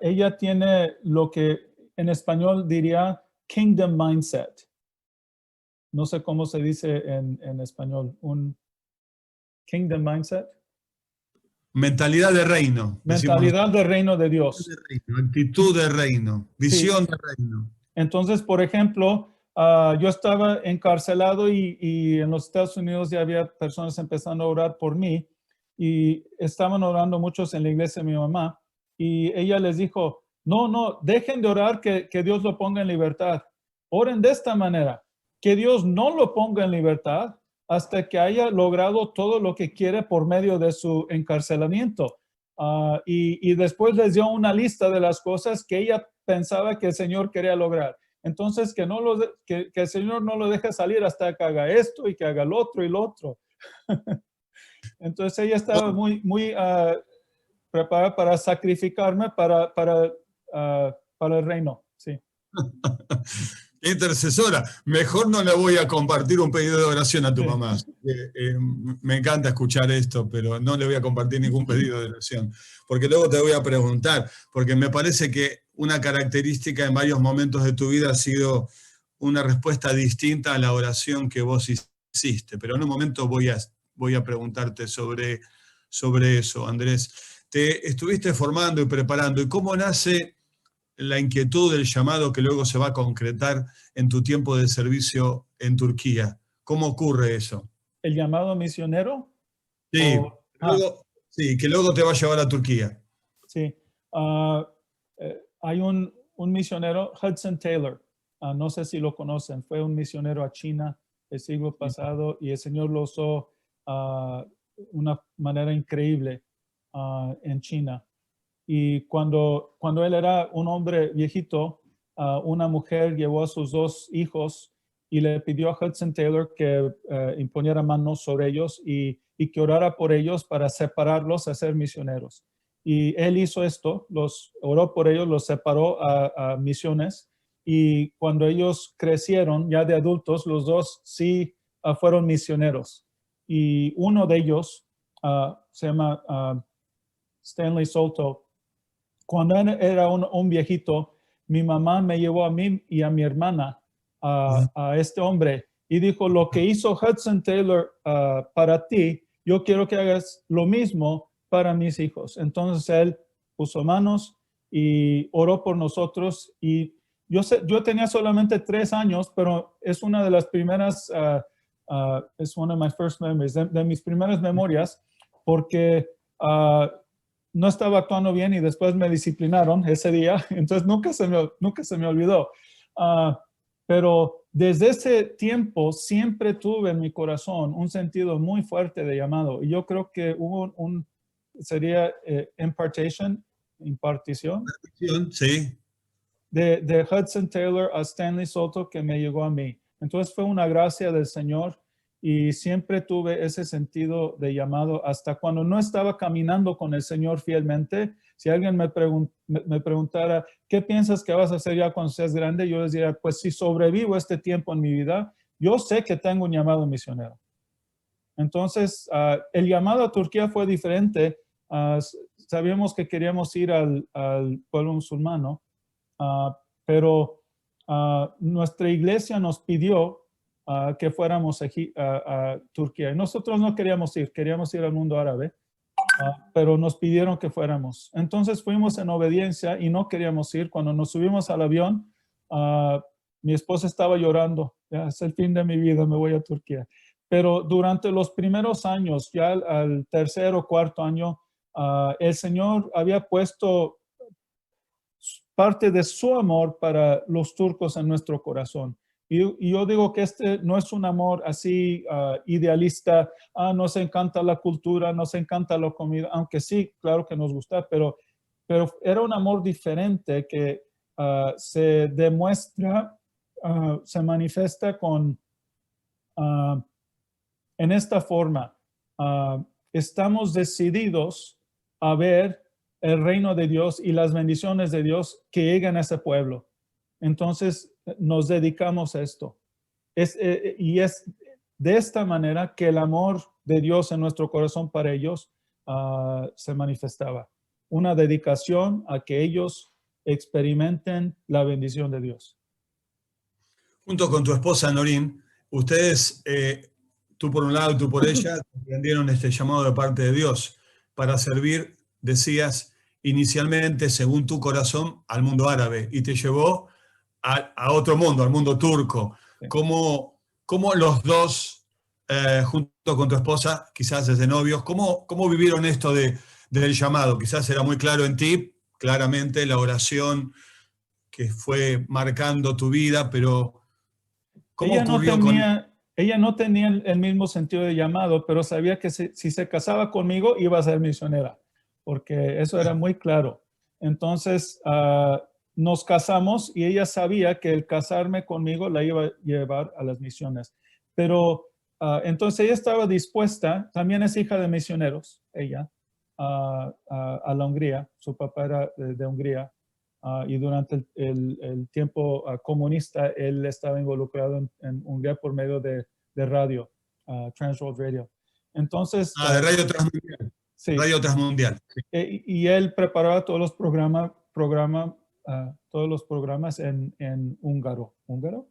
Ella tiene lo que en español diría kingdom mindset. No sé cómo se dice en español, un kingdom mindset. Mentalidad de reino. Mentalidad de reino de Dios. De reino, actitud de reino, visión de reino. Entonces, por ejemplo, yo estaba encarcelado y en los Estados Unidos ya había personas empezando a orar por mí y estaban orando muchos en la iglesia de mi mamá y ella les dijo, no, dejen de orar que Dios lo ponga en libertad. Oren de esta manera, que Dios no lo ponga en libertad hasta que haya logrado todo lo que quiere por medio de su encarcelamiento. Y después les dio una lista de las cosas que ella pensaba que el Señor quería lograr. Entonces, que el Señor no lo deje salir hasta que haga esto y que haga lo otro y lo otro. Entonces, ella estaba muy preparada para sacrificarme para el reino. Sí. Intercesora, mejor no le voy a compartir un pedido de oración a tu mamá. Me encanta escuchar esto, pero no le voy a compartir ningún pedido de oración, porque luego te voy a preguntar, porque me parece que una característica en varios momentos de tu vida ha sido una respuesta distinta a la oración que vos hiciste, pero en un momento voy a preguntarte sobre eso, Andrés. Te estuviste formando y preparando, ¿y cómo nace la inquietud del llamado que luego se va a concretar en tu tiempo de servicio en Turquía? ¿Cómo ocurre eso? ¿El llamado misionero? Sí, sí, que luego te va a llevar a Turquía. Sí. Hay un misionero, Hudson Taylor, no sé si lo conocen, fue un misionero a China el siglo pasado y el Señor lo usó una manera increíble en China. Y cuando él era un hombre viejito, una mujer llevó a sus 2 hijos y le pidió a Hudson Taylor que imponiera manos sobre ellos y que orara por ellos para separarlos a ser misioneros. Y él hizo esto, oró por ellos, los separó a misiones. Y cuando ellos crecieron, ya de adultos, los 2 sí fueron misioneros. Y uno de ellos se llama Stanley Solto. Cuando era un viejito, mi mamá me llevó a mí y a mi hermana a este hombre y dijo, lo que hizo Hudson Taylor para ti, yo quiero que hagas lo mismo para mis hijos. Entonces él puso manos y oró por nosotros y yo tenía solamente 3 años, pero es una de las primeras, es one of my first memories, de mis primeras memorias, porque no estaba actuando bien y después me disciplinaron ese día, entonces nunca se me olvidó. Pero desde ese tiempo siempre tuve en mi corazón un sentido muy fuerte de llamado. Y yo creo que hubo sería impartición, Sí. de Hudson Taylor a Stanley Soto que me llegó a mí. Entonces fue una gracia del Señor y siempre tuve ese sentido de llamado hasta cuando no estaba caminando con el Señor fielmente. Si alguien me preguntara, ¿qué piensas que vas a hacer ya cuando seas grande? Yo les diría, pues si sobrevivo este tiempo en mi vida, yo sé que tengo un llamado misionero. Entonces, el llamado a Turquía fue diferente. Sabíamos que queríamos ir al pueblo musulmán, pero nuestra iglesia nos pidió que fuéramos a Turquía. Y nosotros no queríamos ir al mundo árabe, pero nos pidieron que fuéramos. Entonces fuimos en obediencia y no queríamos ir. Cuando nos subimos al avión, mi esposa estaba llorando. Ya es el fin de mi vida, me voy a Turquía. Pero durante los primeros años, ya al tercer o cuarto año, el Señor había puesto parte de su amor para los turcos en nuestro corazón. Y yo digo que este no es un amor así idealista, nos encanta la cultura, nos encanta la comida, aunque sí, claro que nos gusta, pero era un amor diferente que se demuestra, se manifiesta en esta forma. Estamos decididos a ver el reino de Dios y las bendiciones de Dios que llegan a ese pueblo. Entonces nos dedicamos a esto. Y es de esta manera que el amor de Dios en nuestro corazón para ellos se manifestaba. Una dedicación a que ellos experimenten la bendición de Dios. Junto con tu esposa, Norín, ustedes, tú por un lado y tú por ella, entendieron este llamado de parte de Dios para servir, decías, inicialmente, según tu corazón, al mundo árabe, y te llevó a otro mundo, al mundo turco. Sí. ¿Cómo los dos, junto con tu esposa, quizás desde novios, cómo vivieron esto del llamado? Quizás era muy claro en ti, claramente la oración que fue marcando tu vida, pero ¿cómo ocurrió ella no tenía el mismo sentido de llamado, pero sabía que si se casaba conmigo iba a ser misionera, porque eso era muy claro. Entonces nos casamos y ella sabía que el casarme conmigo la iba a llevar a las misiones. Pero entonces ella estaba dispuesta, también es hija de misioneros, ella, a la Hungría. Su papá era de Hungría. Y durante el tiempo comunista, él estaba involucrado en Hungría por medio de radio, Transworld Radio. Entonces... de Radio Transmundial. Sí. Radio Transmundial. Sí. Y él preparaba todos los programas en húngaro. ¿Húngaro?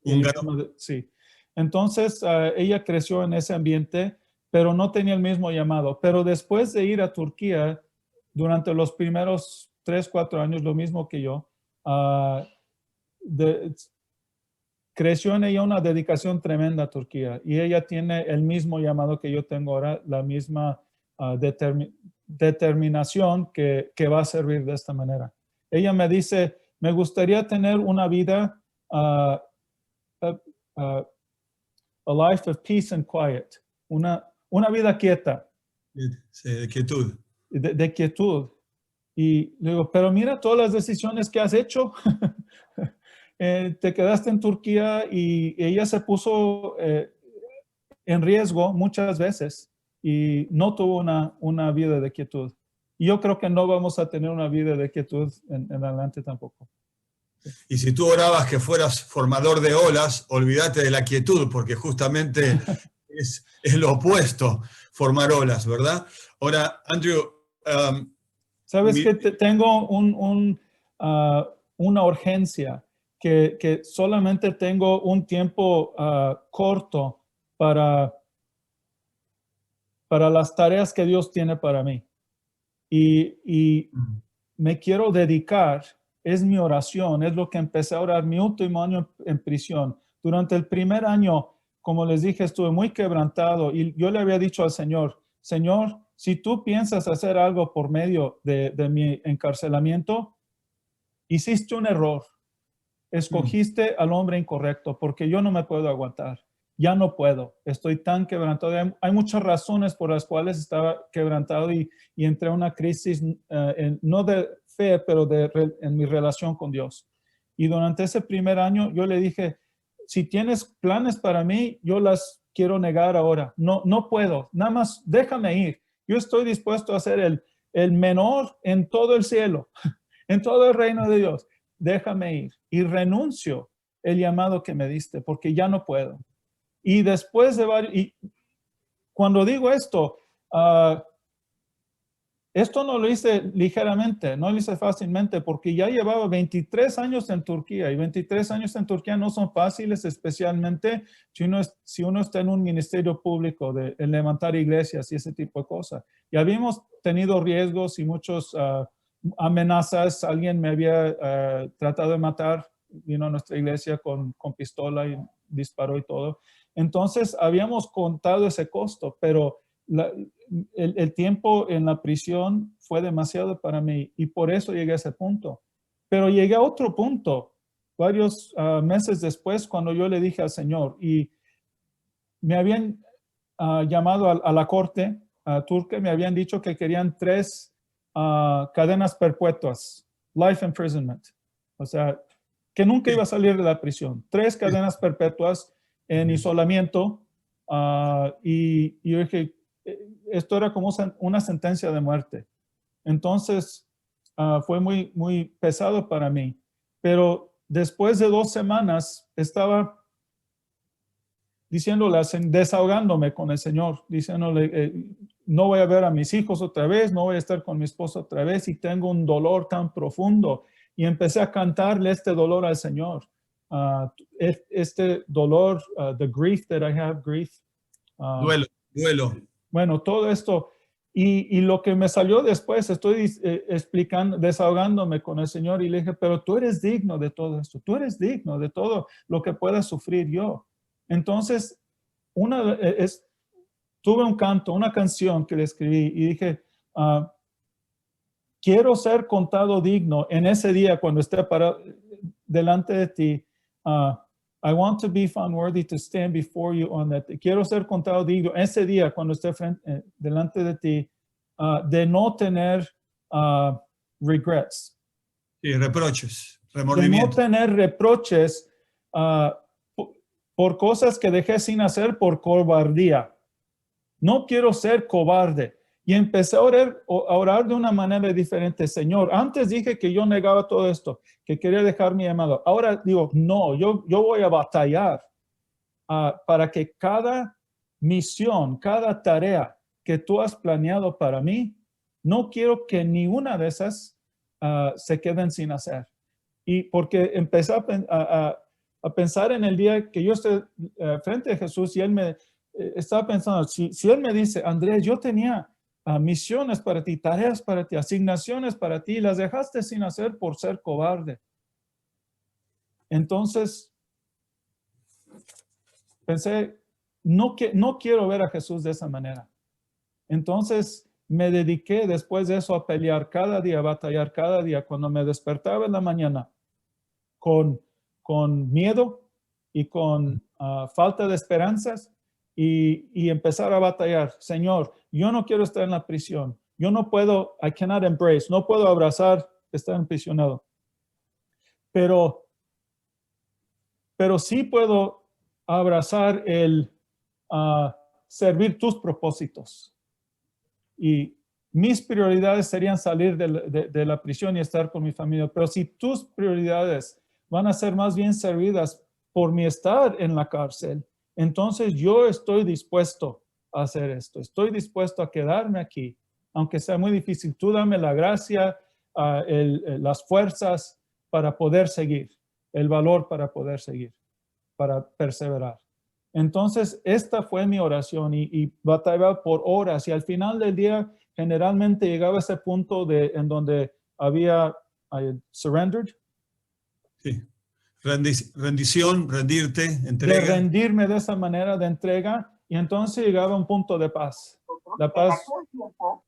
¿Húngaro? Sí. Entonces, ella creció en ese ambiente, pero no tenía el mismo llamado. Pero después de ir a Turquía, durante los primeros 3-4 años, lo mismo que yo, creció en ella una dedicación tremenda a Turquía. Y ella tiene el mismo llamado que yo tengo ahora, la misma determinación que va a servir de esta manera. Ella me dice, me gustaría tener una vida, a life of peace and quiet, una vida quieta. Sí, de quietud. De quietud. Y le digo, pero mira todas las decisiones que has hecho. Te quedaste en Turquía y ella se puso en riesgo muchas veces y no tuvo una vida de quietud. Y yo creo que no vamos a tener una vida de quietud en adelante tampoco. Y si tú orabas que fueras formador de olas, olvídate de la quietud, porque justamente es lo opuesto, formar olas, ¿verdad? Ahora, Andrew... Sabes que tengo una urgencia, que solamente tengo un tiempo corto para las tareas que Dios tiene para mí. Y me quiero dedicar, es mi oración, es lo que empecé a orar mi último año en prisión. Durante el primer año, como les dije, estuve muy quebrantado y yo le había dicho al Señor, Señor, si tú piensas hacer algo por medio de mi encarcelamiento, hiciste un error. Escogiste al hombre incorrecto porque yo no me puedo aguantar. Ya no puedo. Estoy tan quebrantado. Hay muchas razones por las cuales estaba quebrantado y entré en una crisis, no de fe, pero en mi relación con Dios. Y durante ese primer año yo le dije, si tienes planes para mí, yo las quiero negar ahora. No puedo. Nada más déjame ir. Yo estoy dispuesto a ser el menor en todo el cielo, en todo el reino de Dios. Déjame ir. Y renuncio el llamado que me diste porque ya no puedo. Y después de varios, y cuando digo esto, esto no lo hice ligeramente, no lo hice fácilmente, porque ya llevaba 23 años en Turquía, y 23 años en Turquía no son fáciles, especialmente si uno está en un ministerio público de levantar iglesias y ese tipo de cosas. Y habíamos tenido riesgos y muchas amenazas. Alguien me había tratado de matar, vino a nuestra iglesia con pistola y disparó y todo. Entonces, habíamos contado ese costo, pero el tiempo en la prisión fue demasiado para mí y por eso llegué a ese punto. Pero llegué a otro punto varios meses después cuando yo le dije al Señor y me habían llamado a la corte turca, me habían dicho que querían 3 cadenas perpetuas, life imprisonment. O sea, que nunca iba a salir de la prisión. 3 cadenas perpetuas en isolamiento. Y yo dije, esto era como una sentencia de muerte. Entonces, fue muy, muy pesado para mí. Pero después de 2 semanas, estaba diciéndole, desahogándome con el Señor, diciéndole, no voy a ver a mis hijos otra vez, no voy a estar con mi esposa otra vez y tengo un dolor tan profundo. Y empecé a cantarle este dolor al Señor. Este dolor, the grief that I have, grief. Duelo. Bueno, todo esto. Y lo que me salió después, estoy explicando, desahogándome con el Señor y le dije, pero tú eres digno de todo esto. Tú eres digno de todo lo que pueda sufrir yo. Entonces, tuve un canto, una canción que le escribí y dije, quiero ser contado digno en ese día cuando esté parado delante de ti. I want to be found worthy to stand before you on that day. Quiero ser contado digno ese día cuando esté delante de ti, de no tener regrets. Y reproches, remordimientos. De no tener reproches por cosas que dejé sin hacer por cobardía. No quiero ser cobarde. Y empecé a orar de una manera diferente. Señor, antes dije que yo negaba todo esto, que quería dejar mi llamado. Ahora digo, no, yo voy a batallar para que cada misión, cada tarea que tú has planeado para mí, no quiero que ni una de esas se queden sin hacer. Y porque empecé a pensar en el día que yo estoy frente a Jesús y Él me estaba pensando, si Él me dice, Andrés, yo tenía misiones para ti, tareas para ti, asignaciones para ti, las dejaste sin hacer por ser cobarde. Entonces, pensé, no quiero ver a Jesús de esa manera. Entonces, me dediqué después de eso a pelear cada día, a batallar cada día. Cuando me despertaba en la mañana con miedo y con falta de esperanzas, y empezar a batallar. Señor, yo no quiero estar en la prisión. Yo no puedo, I cannot embrace, no puedo abrazar estar aprisionado. Pero sí puedo abrazar el servir tus propósitos. Y mis prioridades serían salir de la prisión y estar con mi familia. Pero si tus prioridades van a ser más bien servidas por mi estar en la cárcel, entonces yo estoy dispuesto a hacer esto. Estoy dispuesto a quedarme aquí, aunque sea muy difícil. Tú dame la gracia, las fuerzas para poder seguir, el valor para poder seguir, para perseverar. Entonces, esta fue mi oración y batallaba por horas y al final del día generalmente llegaba a ese punto en donde había surrendered. Sí. Rendición, rendirte, entrega. De rendirme de esa manera de entrega y entonces llegaba a un punto de paz. la paz.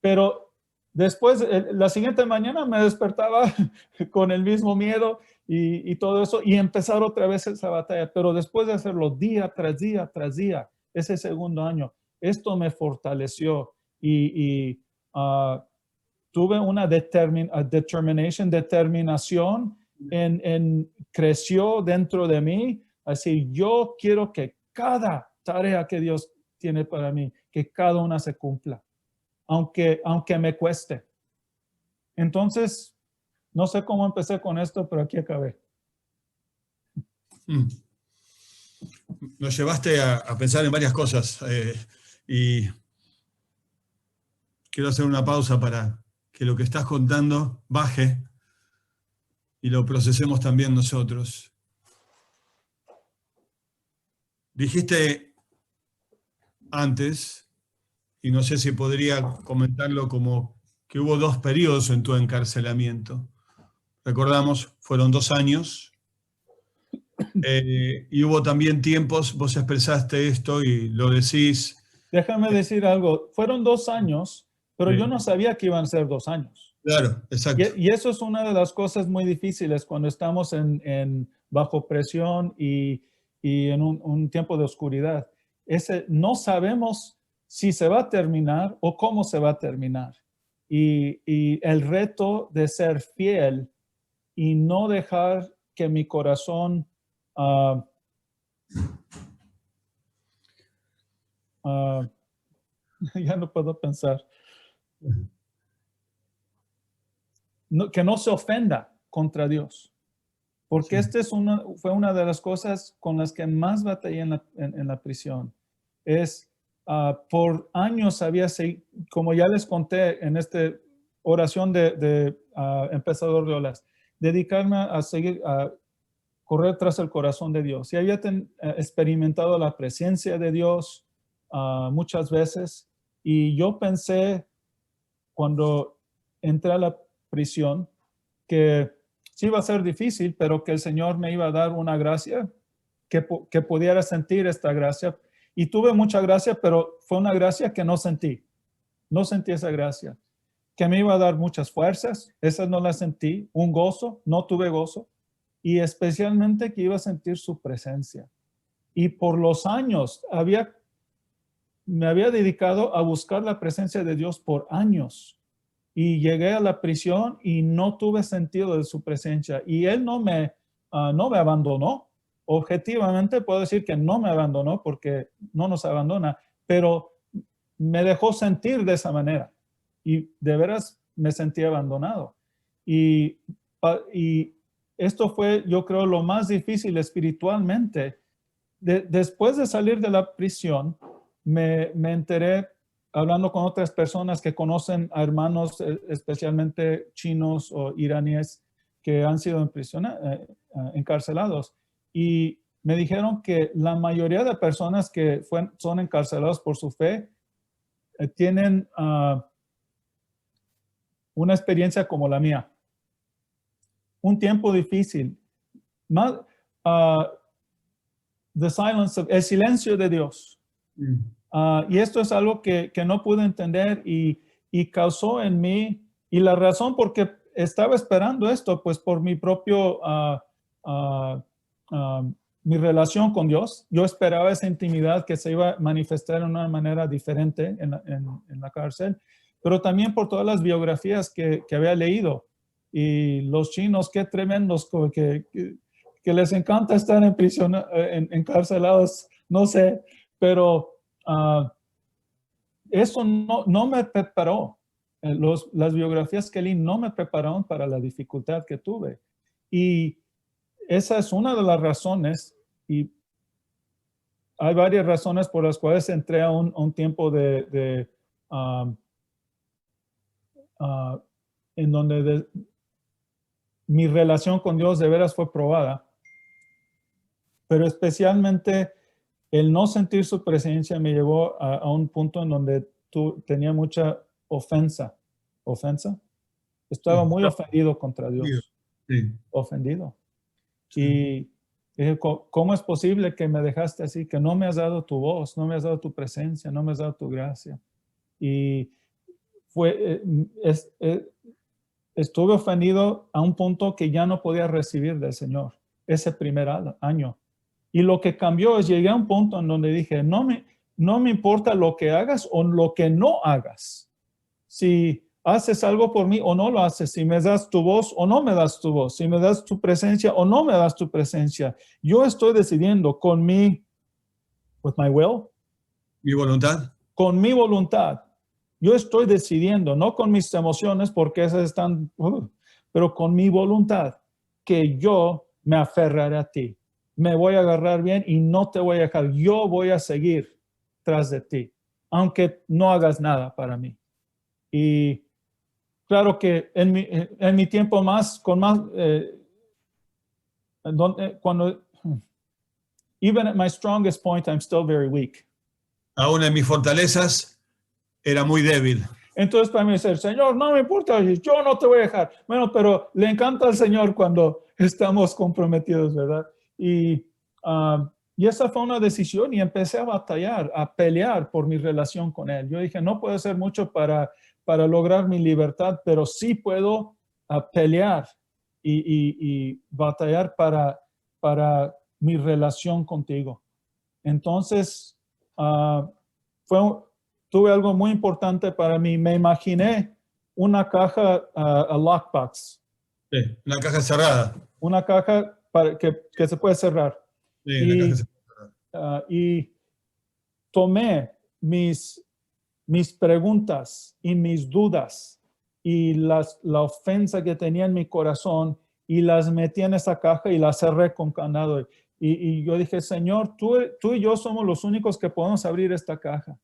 Pero después, la siguiente mañana me despertaba con el mismo miedo y todo eso, y empezar otra vez esa batalla. Pero después de hacerlo día tras día tras día, ese segundo año, esto me fortaleció y tuve una determinación creció dentro de mí. Así, yo quiero que cada tarea que Dios tiene para mí, que cada una se cumpla, aunque me cueste. Entonces, no sé cómo empecé con esto, pero aquí acabé. Nos llevaste a pensar en varias cosas y quiero hacer una pausa para que lo que estás contando baje y lo procesemos también nosotros. Dijiste antes, y no sé si podría comentarlo como que hubo 2 periodos en tu encarcelamiento. Recordamos, fueron 2 años. Y hubo también tiempos, vos expresaste esto y lo decís. Déjame decir algo. Fueron 2 años, pero Sí. yo no sabía que iban a ser 2 años. Claro, exacto. Y eso es una de las cosas muy difíciles cuando estamos bajo presión y en un tiempo de oscuridad. No sabemos si se va a terminar o cómo se va a terminar. Y el reto de ser fiel y no dejar que mi corazón ya no puedo pensar. Que no se ofenda contra Dios. Porque Sí. fue una de las cosas con las que más batallé en la prisión. Por años como ya les conté en esta oración de empezador de olas, dedicarme a seguir, a correr tras el corazón de Dios. Y había experimentado la presencia de Dios muchas veces. Y yo pensé, cuando entré a la prisión, que sí iba a ser difícil, pero que el Señor me iba a dar una gracia, que pudiera sentir esta gracia. Y tuve mucha gracia, pero fue una gracia que no sentí. No sentí esa gracia. Que me iba a dar muchas fuerzas, esas no las sentí. Un gozo, no tuve gozo. Y especialmente que iba a sentir su presencia. Y por los años me había dedicado a buscar la presencia de Dios por años. Y llegué a la prisión y no tuve sentido de su presencia. Y Él no me abandonó. Objetivamente puedo decir que no me abandonó porque no nos abandona, pero me dejó sentir de esa manera. Y de veras me sentí abandonado. Y esto fue, yo creo, lo más difícil espiritualmente. Después de salir de la prisión, me enteré, hablando con otras personas que conocen a hermanos, especialmente chinos o iraníes, que han sido encarcelados. Y me dijeron que la mayoría de personas que son encarcelados por su fe tienen una experiencia como la mía. Un tiempo difícil. El silencio de Dios. Y esto es algo que no pude entender y causó en mí, y la razón por qué estaba esperando esto, pues por mi mi relación con Dios. Yo esperaba esa intimidad que se iba a manifestar de una manera diferente en la cárcel, pero también por todas las biografías que había leído. Y los chinos, qué tremendos, que les encanta estar en prisión, encarcelados, no sé, pero eso no me preparó. Las biografías que leí no me prepararon para la dificultad que tuve. Y esa es una de las razones, y hay varias razones por las cuales entré a un tiempo en donde mi relación con Dios de veras fue probada, pero especialmente el no sentir su presencia me llevó a un punto en donde tenía mucha ofensa. ¿Ofensa? Estaba muy ofendido contra Dios. Sí. Ofendido. Sí. Y dije, ¿cómo es posible que me dejaste así? Que no me has dado tu voz, no me has dado tu presencia, no me has dado tu gracia. Y estuve ofendido a un punto que ya no podía recibir del Señor ese primer año. Y lo que cambió es llegué a un punto en donde dije, no me importa lo que hagas o lo que no hagas. Si haces algo por mí o no lo haces, si me das tu voz o no me das tu voz, si me das tu presencia o no me das tu presencia. Yo estoy decidiendo con with my will. ¿Mi voluntad? Con mi voluntad. Yo estoy decidiendo, no con mis emociones porque esas están, pero con mi voluntad, que yo me aferraré a ti. Me voy a agarrar bien y no te voy a dejar. Yo voy a seguir tras de ti, aunque no hagas nada para mí. Y claro que en mi tiempo even at my strongest point, I'm still very weak. Aún en mis fortalezas era muy débil. Entonces para mí decir, Señor, no me importa, yo no te voy a dejar. Bueno, pero le encanta al Señor cuando estamos comprometidos, ¿verdad? Y esa fue una decisión y empecé a batallar, a pelear por mi relación con Él. Yo dije, no puedo hacer mucho para lograr mi libertad, pero sí puedo pelear y batallar para mi relación contigo. Entonces, tuve algo muy importante para mí. Me imaginé una caja, a lockbox. Sí, una caja cerrada. Una caja que se puede cerrar. Sí, una caja cerrada. Y tomé mis preguntas y mis dudas y la ofensa que tenía en mi corazón y las metí en esa caja y las cerré con candado. Y yo dije, Señor, tú y yo somos los únicos que podemos abrir esta caja.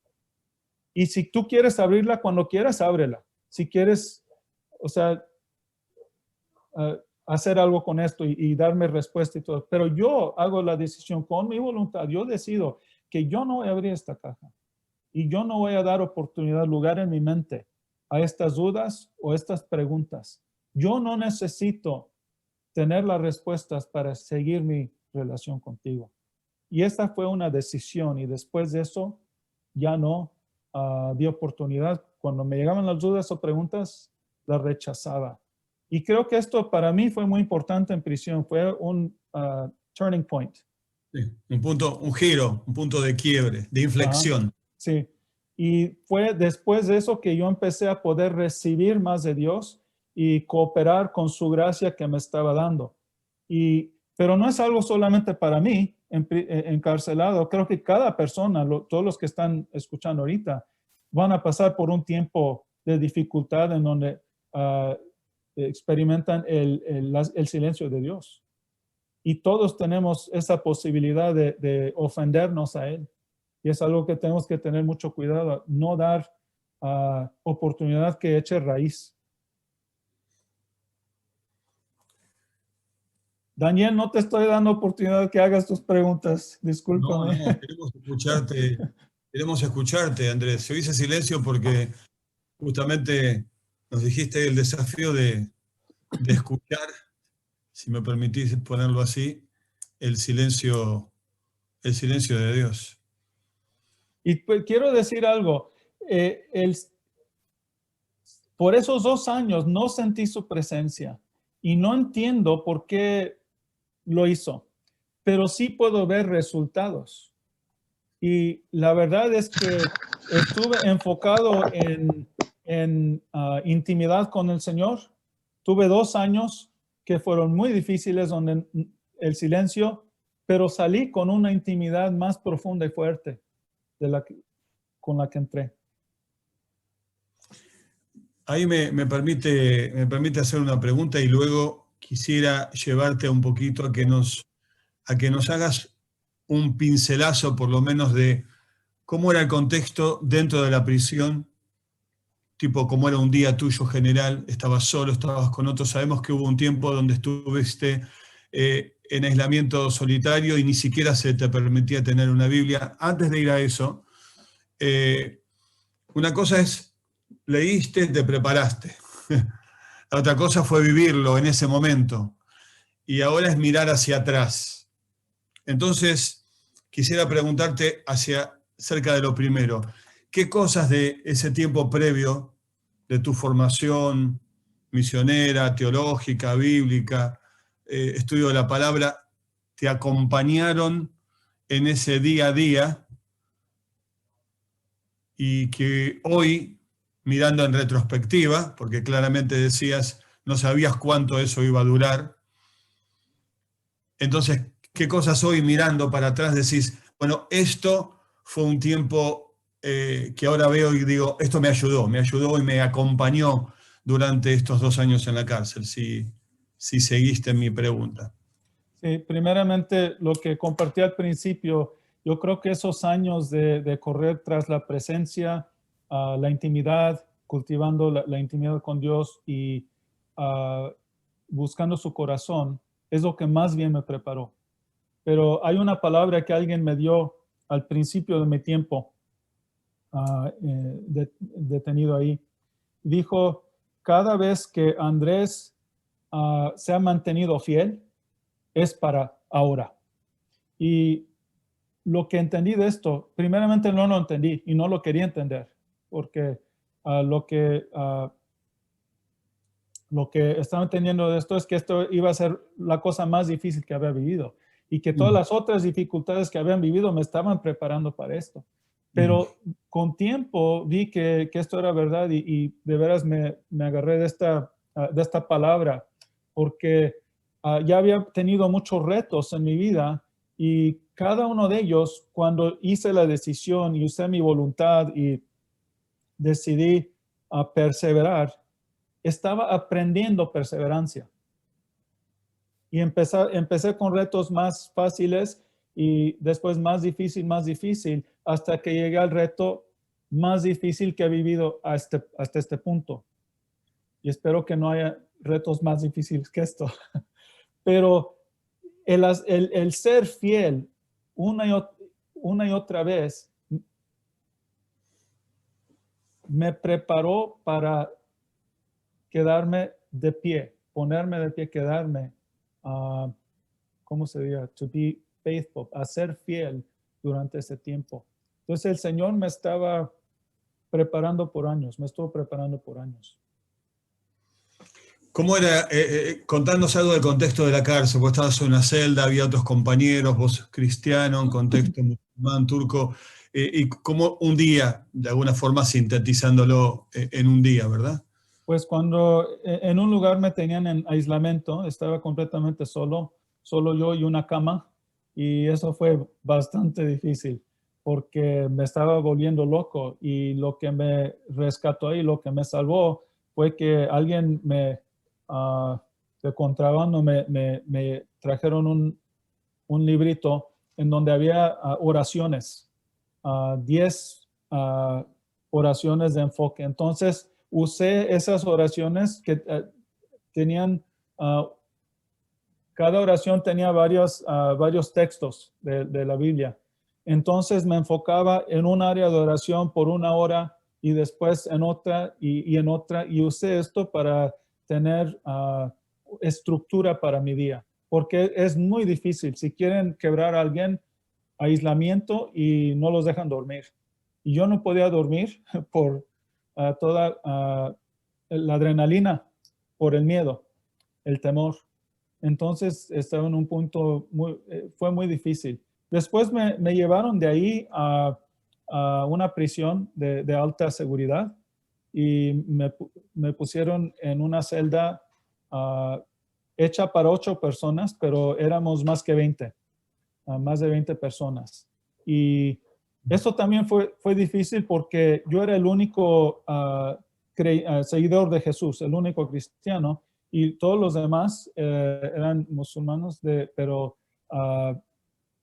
Y si tú quieres abrirla, cuando quieras, ábrela. Si quieres, hacer algo con esto y darme respuesta y todo. Pero yo hago la decisión con mi voluntad. Yo decido que yo no voy a abrir esta caja. Y yo no voy a dar oportunidad, lugar en mi mente a estas dudas o estas preguntas. Yo no necesito tener las respuestas para seguir mi relación contigo. Y esta fue una decisión y después de eso ya no di oportunidad. Cuando me llegaban las dudas o preguntas, las rechazaba. Y creo que esto para mí fue muy importante en prisión. Fue un turning point. Sí, un giro, un punto de quiebre, de inflexión. Sí. Y fue después de eso que yo empecé a poder recibir más de Dios y cooperar con su gracia que me estaba dando. Pero no es algo solamente para mí, encarcelado. Creo que cada persona, todos los que están escuchando ahorita, van a pasar por un tiempo de dificultad en donde experimentan el silencio de Dios. Y todos tenemos esa posibilidad de ofendernos a Él. Y es algo que tenemos que tener mucho cuidado, no dar oportunidad que eche raíz. Daniel, no te estoy dando oportunidad que hagas tus preguntas. Discúlpame. No, queremos escucharte, Andrés. Se hizo silencio porque justamente nos dijiste el desafío de escuchar, si me permitís ponerlo así, el silencio de Dios. Y pues, quiero decir algo. Por esos 2 años no sentí su presencia y no entiendo por qué lo hizo, pero sí puedo ver resultados. Y la verdad es que estuve enfocado en intimidad con el Señor. Tuve 2 años que fueron muy difíciles donde el silencio, pero salí con una intimidad más profunda y fuerte con la que entré. Ahí me permite hacer una pregunta y luego quisiera llevarte un poquito a que nos hagas un pincelazo por lo menos de cómo era el contexto dentro de la prisión, tipo cómo era un día tuyo general, estabas solo, estabas con otros. Sabemos que hubo un tiempo donde estuviste en aislamiento solitario y ni siquiera se te permitía tener una Biblia. Antes de ir a eso, una cosa es, leíste, te preparaste. La otra cosa fue vivirlo en ese momento. Y ahora es mirar hacia atrás. Entonces, quisiera preguntarte cerca de lo primero. ¿qué cosas de ese tiempo previo, de tu formación misionera, teológica, bíblica, estudio de la palabra, te acompañaron en ese día a día y que hoy, mirando en retrospectiva, porque claramente decías, no sabías cuánto eso iba a durar, entonces, ¿qué cosas hoy mirando para atrás decís, bueno, esto fue un tiempo que ahora veo y digo, esto me ayudó y me acompañó durante estos 2 años en la cárcel, si seguiste mi pregunta? Sí, primeramente lo que compartí al principio, yo creo que esos años de correr tras la presencia, la intimidad, cultivando la intimidad con Dios y buscando su corazón, es lo que más bien me preparó. Pero hay una palabra que alguien me dio al principio de mi tiempo detenido ahí. Dijo, cada vez que Andrés se ha mantenido fiel, es para ahora. Y lo que entendí de esto, primeramente no lo entendí y no lo quería entender, porque lo que estaba entendiendo de esto es que esto iba a ser la cosa más difícil que había vivido y que todas las otras dificultades que habían vivido me estaban preparando para esto. Pero con tiempo vi que esto era verdad y de veras me agarré de esta palabra, porque ya había tenido muchos retos en mi vida y cada uno de ellos, cuando hice la decisión y usé mi voluntad y decidí perseverar, estaba aprendiendo perseverancia. Y empecé con retos más fáciles y después más difícil, hasta que llegué al reto más difícil que he vivido hasta este punto. Y espero que no haya retos más difíciles que esto. Pero el ser fiel una y otra vez me preparó para quedarme de pie, ponerme de pie, quedarme, ¿cómo se diría? To be faithful, a ser fiel durante ese tiempo. Entonces el Señor me estaba preparando por años, me estuvo preparando por años. ¿Cómo era? Contanos algo del contexto de la cárcel. Vos estabas en una celda, había otros compañeros, vos cristiano, en contexto musulmán, turco, y como un día, de alguna forma sintetizándolo en un día, ¿verdad? Pues cuando en un lugar me tenían en aislamiento, estaba completamente solo yo y una cama, y eso fue bastante difícil porque me estaba volviendo loco, y lo que me rescató y lo que me salvó fue que alguien de contrabando me trajeron un librito en donde había oraciones, 10 oraciones de enfoque. Entonces usé esas oraciones que tenían, cada oración tenía varios textos de la Biblia. Entonces me enfocaba en un área de oración por 1 hora y después en otra y en otra, y usé esto para tener estructura para mi día, porque es muy difícil. Si quieren quebrar a alguien, aislamiento y no los dejan dormir. Y yo no podía dormir por toda la adrenalina, por el miedo, el temor. Entonces estaba en un punto, fue muy difícil. Después me llevaron de ahí a una prisión de alta seguridad y me pusieron en una celda hecha para 8 personas, pero éramos más que 20, más de 20 personas. Y esto también fue difícil porque yo era el único seguidor de Jesús, el único cristiano, y todos los demás eran musulmanes, pero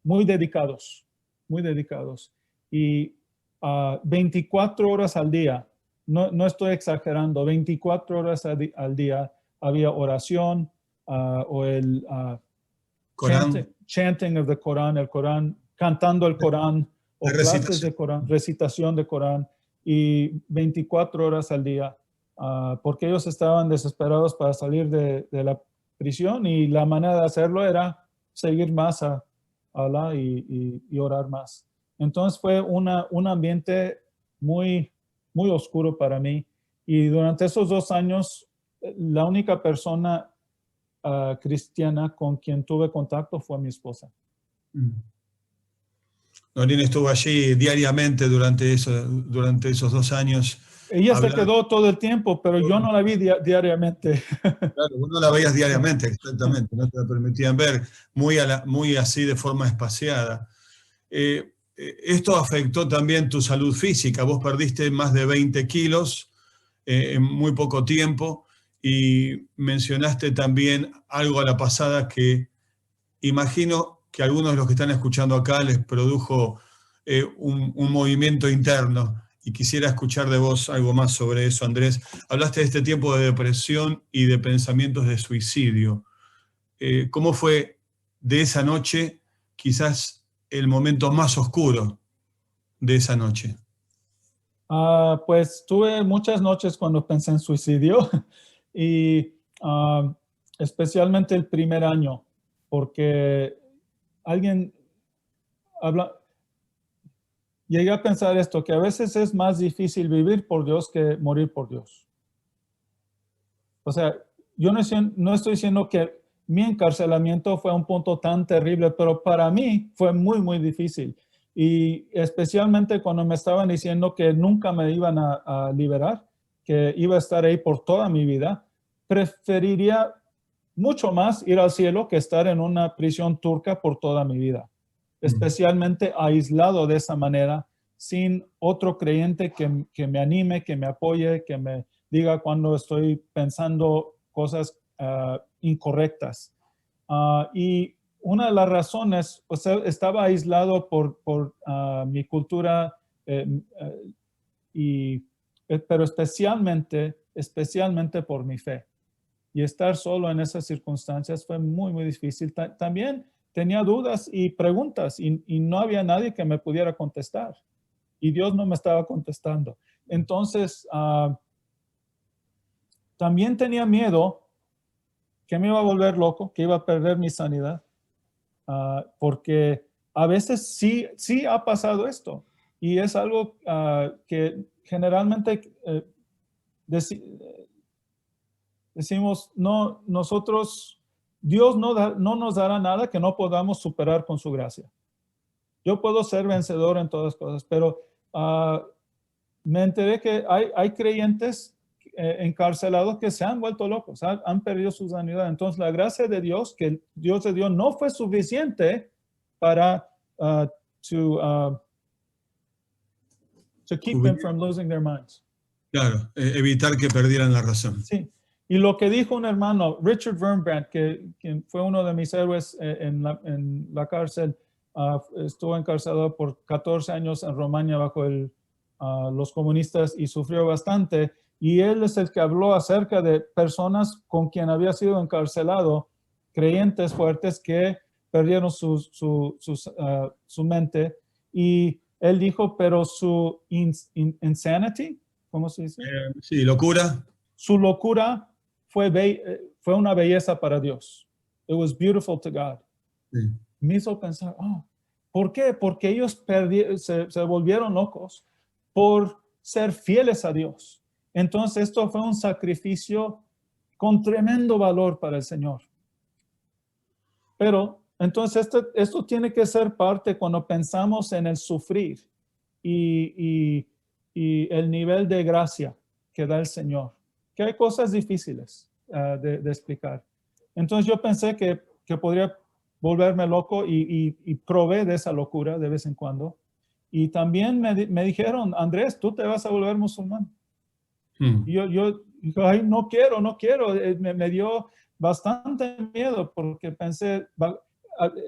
muy dedicados. Y 24 horas al día, no estoy exagerando, 24 horas al día había oración o el chanting of the Corán, el Corán, cantando el Corán, o clases de Corán, recitación de Corán, y 24 horas al día, porque ellos estaban desesperados para salir de la prisión, y la manera de hacerlo era seguir más a Allah y orar más. Entonces fue un ambiente muy, muy oscuro para mí. Y durante esos 2 años, la única persona cristiana con quien tuve contacto fue mi esposa. Noreen estuvo allí diariamente durante esos 2 años. Ella se quedó todo el tiempo, pero yo no la vi diariamente. Claro, vos no la veías diariamente, exactamente, no te la permitían ver, muy así de forma espaciada. Esto afectó también tu salud física. Vos perdiste más de 20 kilos en muy poco tiempo y mencionaste también algo a la pasada que imagino que a algunos de los que están escuchando acá les produjo un movimiento interno. Y quisiera escuchar de vos algo más sobre eso, Andrés. Hablaste de este tiempo de depresión y de pensamientos de suicidio. ¿Cómo fue de esa noche quizás el momento más oscuro de esa noche? Pues tuve muchas noches cuando pensé en suicidio y especialmente el primer año, porque llegué a pensar esto, que a veces es más difícil vivir por Dios que morir por Dios. O sea, yo no estoy diciendo que mi encarcelamiento fue un punto tan terrible, pero para mí fue muy, muy difícil. Y especialmente cuando me estaban diciendo que nunca me iban a liberar, que iba a estar ahí por toda mi vida, preferiría mucho más ir al cielo que estar en una prisión turca por toda mi vida. Especialmente aislado de esa manera, sin otro creyente que me anime, que me apoye, que me diga cuando estoy pensando cosas incorrectas. Y una de las razones, o sea, estaba aislado por mi cultura, pero especialmente por mi fe. Y estar solo en esas circunstancias fue muy, muy difícil. También tenía dudas y preguntas y no había nadie que me pudiera contestar. Y Dios no me estaba contestando. Entonces, también tenía miedo que me iba a volver loco, que iba a perder mi sanidad. Porque a veces sí ha pasado esto. Y es algo que generalmente decimos, no, Dios no nos dará nada que no podamos superar con su gracia. Yo puedo ser vencedor en todas cosas, pero me enteré que hay creyentes encarcelados que se han vuelto locos, han perdido su sanidad. Entonces, la gracia de Dios, que Dios le dio, no fue suficiente para to keep them from losing their minds. Claro, evitar que perdieran la razón. Sí. Y lo que dijo un hermano, Richard Wurmbrand, quien fue uno de mis héroes en la cárcel, estuvo encarcelado por 14 años en Rumania bajo los comunistas y sufrió bastante. Y él es el que habló acerca de personas con quien había sido encarcelado, creyentes fuertes que perdieron su mente. Y él dijo, pero su insanity, ¿cómo se dice? Sí, locura. Su locura fue una belleza para Dios. It was beautiful to God. Sí. Me hizo pensar, ¿por qué? Porque ellos se volvieron locos por ser fieles a Dios. Entonces esto fue un sacrificio con tremendo valor para el Señor. Pero entonces esto tiene que ser parte cuando pensamos en el sufrir y el nivel de gracia que da el Señor. Que hay cosas difíciles de explicar. Entonces yo pensé que podría volverme loco y probé de esa locura de vez en cuando. Y también me dijeron, Andrés, tú te vas a volver musulmán. Y yo dije, ay, no quiero. Me dio bastante miedo porque pensé,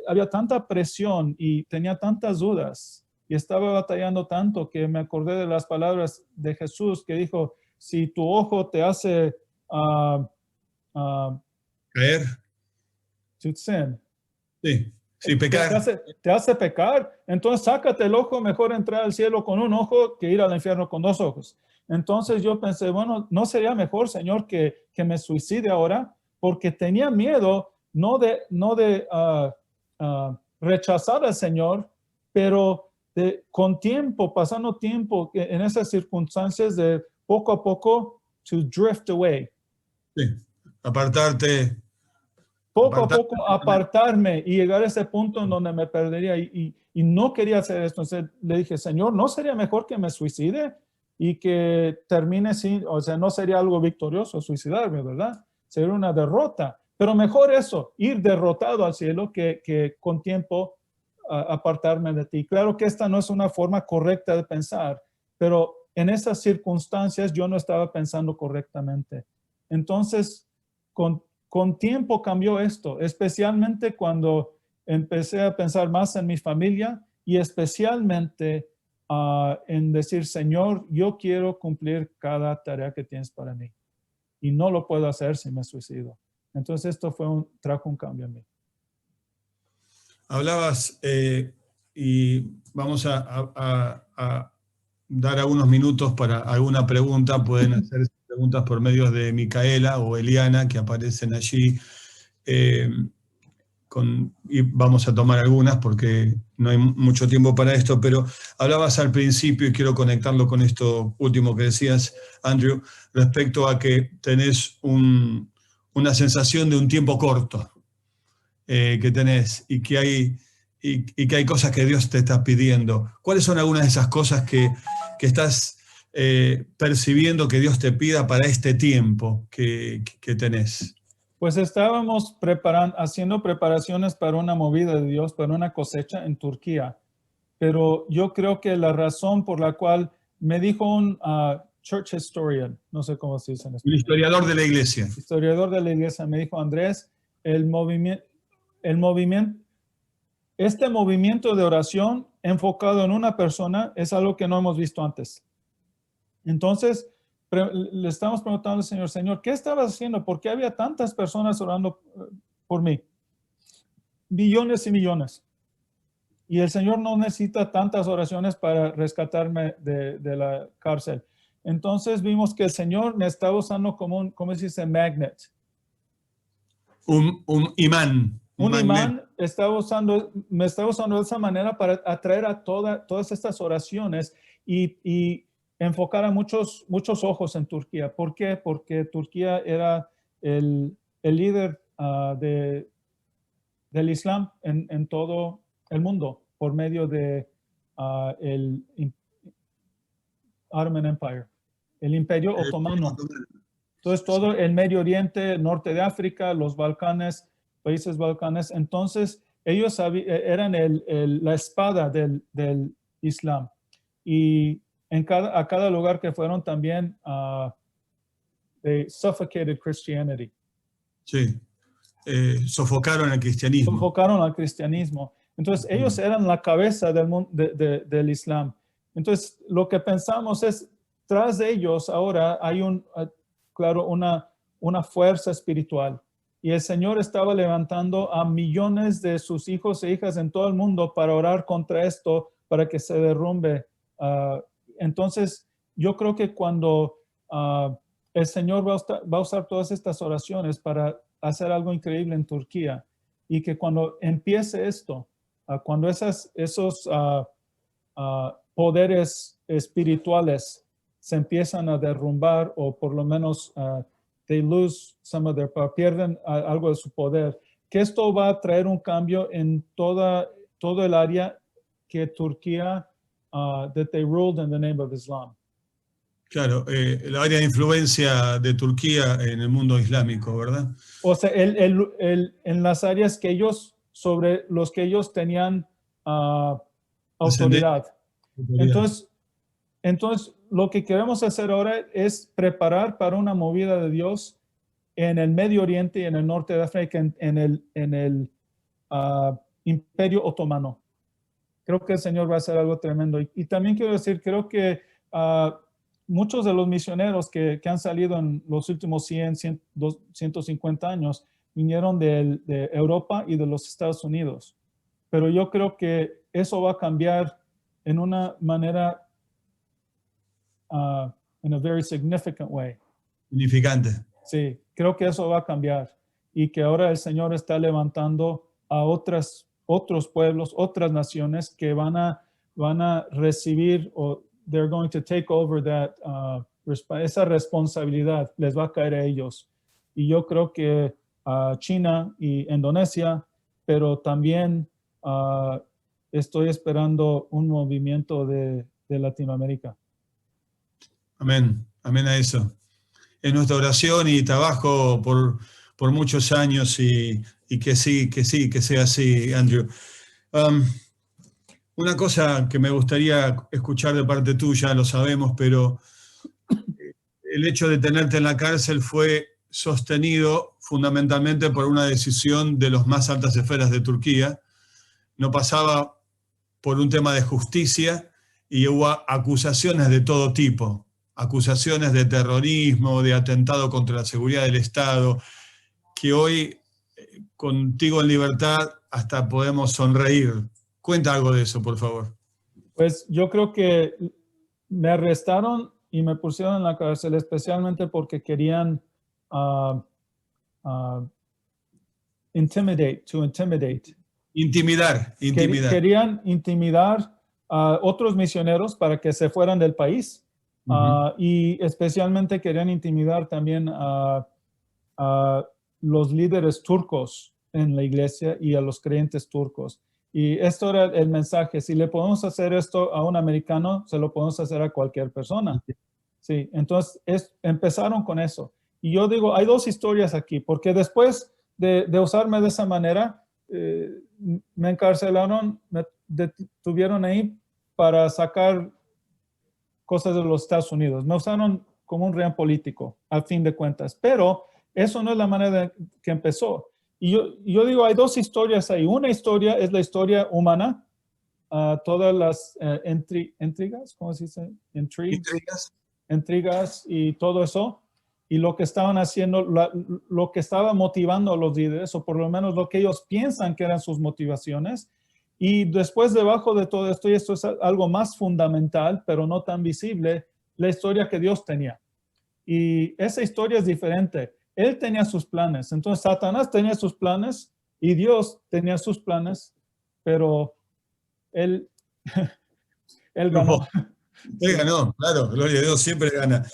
había tanta presión y tenía tantas dudas y estaba batallando tanto que me acordé de las palabras de Jesús que dijo, si tu ojo te hace caer, to sin. Sí, pecar. Te hace pecar, entonces sácate el ojo, mejor entrar al cielo con un ojo que ir al infierno con 2 ojos. Entonces yo pensé, bueno, ¿no sería mejor, Señor, que me suicide ahora? Porque tenía miedo no de rechazar al Señor, pero con tiempo, pasando tiempo en esas circunstancias de poco a poco to drift away. Sí. Apartarte. Poco a poco apartarme y llegar a ese punto en donde me perdería y no quería hacer esto. Entonces le dije, Señor, ¿no sería mejor que me suicide y que termine sin, o sea, no sería algo victorioso suicidarme, ¿verdad? Sería una derrota. Pero mejor eso, ir derrotado al cielo que con tiempo apartarme de ti. Claro que esta no es una forma correcta de pensar, pero en esas circunstancias yo no estaba pensando correctamente. Entonces, con tiempo cambió esto, especialmente cuando empecé a pensar más en mi familia y especialmente en decir, Señor, yo quiero cumplir cada tarea que tienes para mí y no lo puedo hacer si me suicido. Entonces esto trajo un cambio en mí. Hablabas y vamos a dar algunos minutos para alguna pregunta. Pueden hacer preguntas por medios de Micaela o Eliana, que aparecen allí. Y vamos a tomar algunas porque no hay mucho tiempo para esto, pero hablabas al principio, y quiero conectarlo con esto último que decías, Andrew, respecto a que tenés una sensación de un tiempo corto que tenés y que hay cosas que Dios te está pidiendo. ¿Cuáles son algunas de esas cosas que estás percibiendo que Dios te pida para este tiempo que tenés? Pues estábamos haciendo preparaciones para una movida de Dios, para una cosecha en Turquía. Pero yo creo que la razón por la cual me dijo un church historian, no sé cómo se dice en español. Un historiador de la iglesia. Historiador de la iglesia me dijo, Andrés, este movimiento de oración enfocado en una persona es algo que no hemos visto antes. Entonces, le estamos preguntando al Señor, Señor, ¿qué estabas haciendo? ¿Por qué había tantas personas orando por mí? Millones y millones. Y el Señor no necesita tantas oraciones para rescatarme de la cárcel. Entonces vimos que el Señor me estaba usando como ¿cómo se dice? Magnet. Un imán. Un imán me estaba usando de esa manera para atraer a todas estas oraciones y enfocar a muchos ojos en Turquía. ¿Por qué? Porque Turquía era el líder del Islam en todo el mundo por medio de el Ottoman Empire, el Imperio Otomano. Entonces todo el Medio Oriente, norte de África, los Balcanes, países Balcanes. Entonces ellos eran la espada del Islam. Y a cada lugar que fueron también, they suffocated Christianity. Sí, sofocaron el cristianismo. Sofocaron al cristianismo. Entonces ellos eran la cabeza del Islam. Entonces lo que pensamos es, tras de ellos ahora hay una fuerza espiritual. Y el Señor estaba levantando a millones de sus hijos e hijas en todo el mundo para orar contra esto, para que se derrumbe. Entonces, yo creo que cuando el Señor va a usar todas estas oraciones para hacer algo increíble en Turquía, y que cuando empiece esto, cuando esos poderes espirituales se empiezan a derrumbar, o por lo menos they lose some of their power, pierden algo de su poder, que esto va a traer un cambio en todo el área que Turquía, that they ruled in the name of Islam. Claro, el área de influencia de Turquía en el mundo islámico, ¿verdad? O sea, en las áreas sobre los que ellos tenían autoridad. Entonces, lo que queremos hacer ahora es preparar para una movida de Dios en el Medio Oriente y en el norte de África, en el Imperio Otomano. Creo que el Señor va a hacer algo tremendo. Y también quiero decir, creo que muchos de los misioneros que han salido en los últimos 150 años vinieron de Europa y de los Estados Unidos. Pero yo creo que eso va a cambiar en una manera, in a very significant way. Significante. Sí, creo que eso va a cambiar. Y que ahora el Señor está levantando a otros pueblos, otras naciones que van a van a recibir o they're going to take over that, esa responsabilidad les va a caer a ellos. Y yo creo que China y Indonesia, pero también estoy esperando un movimiento de Latinoamérica. Amén, amén a eso. Es nuestra oración y trabajo por muchos años y que sí, que sea así, Andrew. Una cosa que me gustaría escuchar de parte tuya, lo sabemos, pero el hecho de tenerte en la cárcel fue sostenido fundamentalmente por una decisión de las más altas esferas de Turquía. No pasaba por un tema de justicia y hubo acusaciones de todo tipo, acusaciones de terrorismo, de atentado contra la seguridad del Estado, que hoy, contigo en libertad, hasta podemos sonreír. Cuenta algo de eso, por favor. Pues yo creo que me arrestaron y me pusieron en la cárcel especialmente porque querían intimidate. Intimidar. Querían intimidar a otros misioneros para que se fueran del país. Y especialmente querían intimidar también a los líderes turcos en la iglesia y a los creyentes turcos. Y esto era el mensaje. Si le podemos hacer esto a un americano, se lo podemos hacer a cualquier persona. Sí, entonces empezaron con eso. Y yo digo, hay dos historias aquí, porque después de usarme de esa manera, me encarcelaron, me detuvieron ahí para sacar cosas de los Estados Unidos. Me usaron como un rehén político, al fin de cuentas. Pero eso no es la manera que empezó. Y yo digo, hay dos historias ahí. Una historia es la historia humana, todas las intrigas, ¿cómo se dice? Intrigas y todo eso. Y lo que estaban haciendo, lo que estaba motivando a los líderes, o por lo menos lo que ellos piensan que eran sus motivaciones. Y después, debajo de todo esto, y esto es algo más fundamental, pero no tan visible, la historia que Dios tenía. Y esa historia es diferente. Él tenía sus planes. Entonces, Satanás tenía sus planes y Dios tenía sus planes, pero él ganó. Él ganó, claro, gloria a Dios, siempre gana.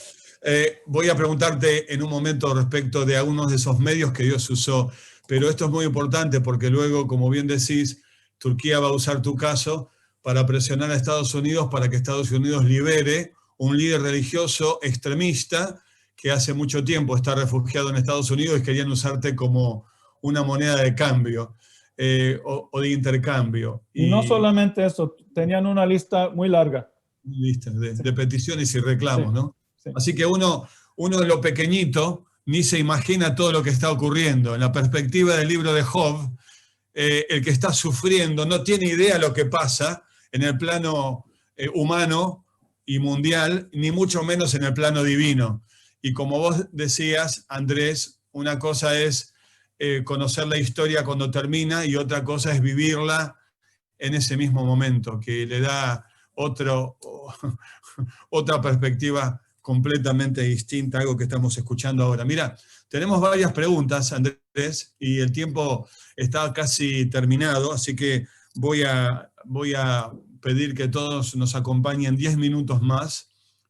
Voy a preguntarte en un momento respecto de algunos de esos medios que Dios usó, pero esto es muy importante porque luego, como bien decís, Turquía va a usar tu caso para presionar a Estados Unidos para que Estados Unidos libere un líder religioso extremista que hace mucho tiempo está refugiado en Estados Unidos y querían usarte como una moneda de cambio o de intercambio. Y no solamente eso, tenían una lista muy larga. Lista de peticiones y reclamos, sí, ¿no? Sí. Así que uno en lo pequeñito ni se imagina todo lo que está ocurriendo. En la perspectiva del libro de Job, el que está sufriendo no tiene idea de lo que pasa en el plano humano y mundial, ni mucho menos en el plano divino. Y como vos decías, Andrés, una cosa es conocer la historia cuando termina y otra cosa es vivirla en ese mismo momento, que le da otra perspectiva completamente distinta a algo que estamos escuchando ahora. Mira, tenemos varias preguntas, Andrés, y el tiempo está casi terminado, así que voy a pedir que todos nos acompañen 10 minutos más,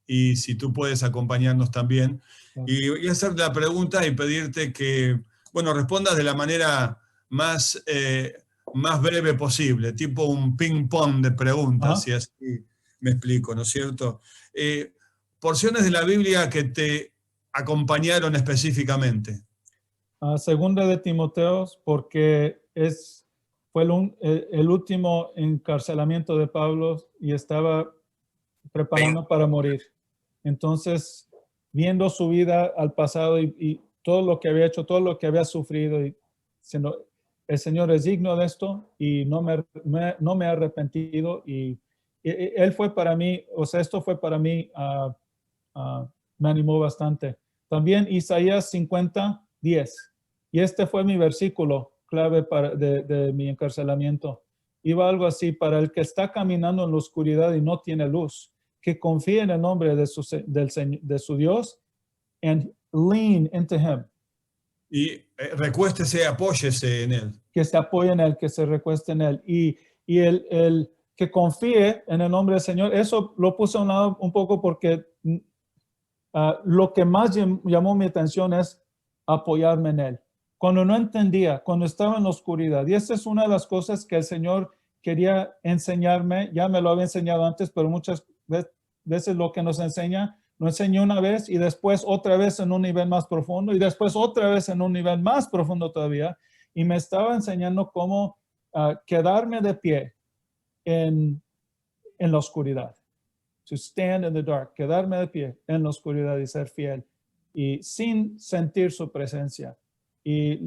y si tú puedes acompañarnos también. Y voy a hacerte la pregunta y pedirte que, bueno, respondas de la manera más breve posible, tipo un ping-pong de preguntas, si así me explico, ¿no es cierto? Porciones de la Biblia que te acompañaron específicamente. Segunda de Timoteo, porque fue el último encarcelamiento de Pablo y estaba preparando para morir. Entonces, viendo su vida al pasado y todo lo que había hecho, todo lo que había sufrido, y diciendo, el Señor es digno de esto y no me he arrepentido. Y él fue para mí, o sea, esto fue para mí, me animó bastante. También Isaías 50:10. Y este fue mi versículo clave de mi encarcelamiento. Iba algo así: para el que está caminando en la oscuridad y no tiene luz, que confíe en el nombre de su Dios and lean into him. Y recuéstese, apóyese en él. Que se apoye en él, que se recueste en él. Y el que confíe en el nombre del Señor. Eso lo puse a un lado un poco porque lo que más llamó mi atención es apoyarme en Él. Cuando no entendía, cuando estaba en la oscuridad. Y esta es una de las cosas que el Señor quería enseñarme. Ya me lo había enseñado antes, pero muchas veces lo que nos enseña una vez y después otra vez en un nivel más profundo y después otra vez en un nivel más profundo todavía. Y me estaba enseñando cómo quedarme de pie en la oscuridad. To stand in the dark, quedarme de pie en la oscuridad y ser fiel y sin sentir su presencia. Y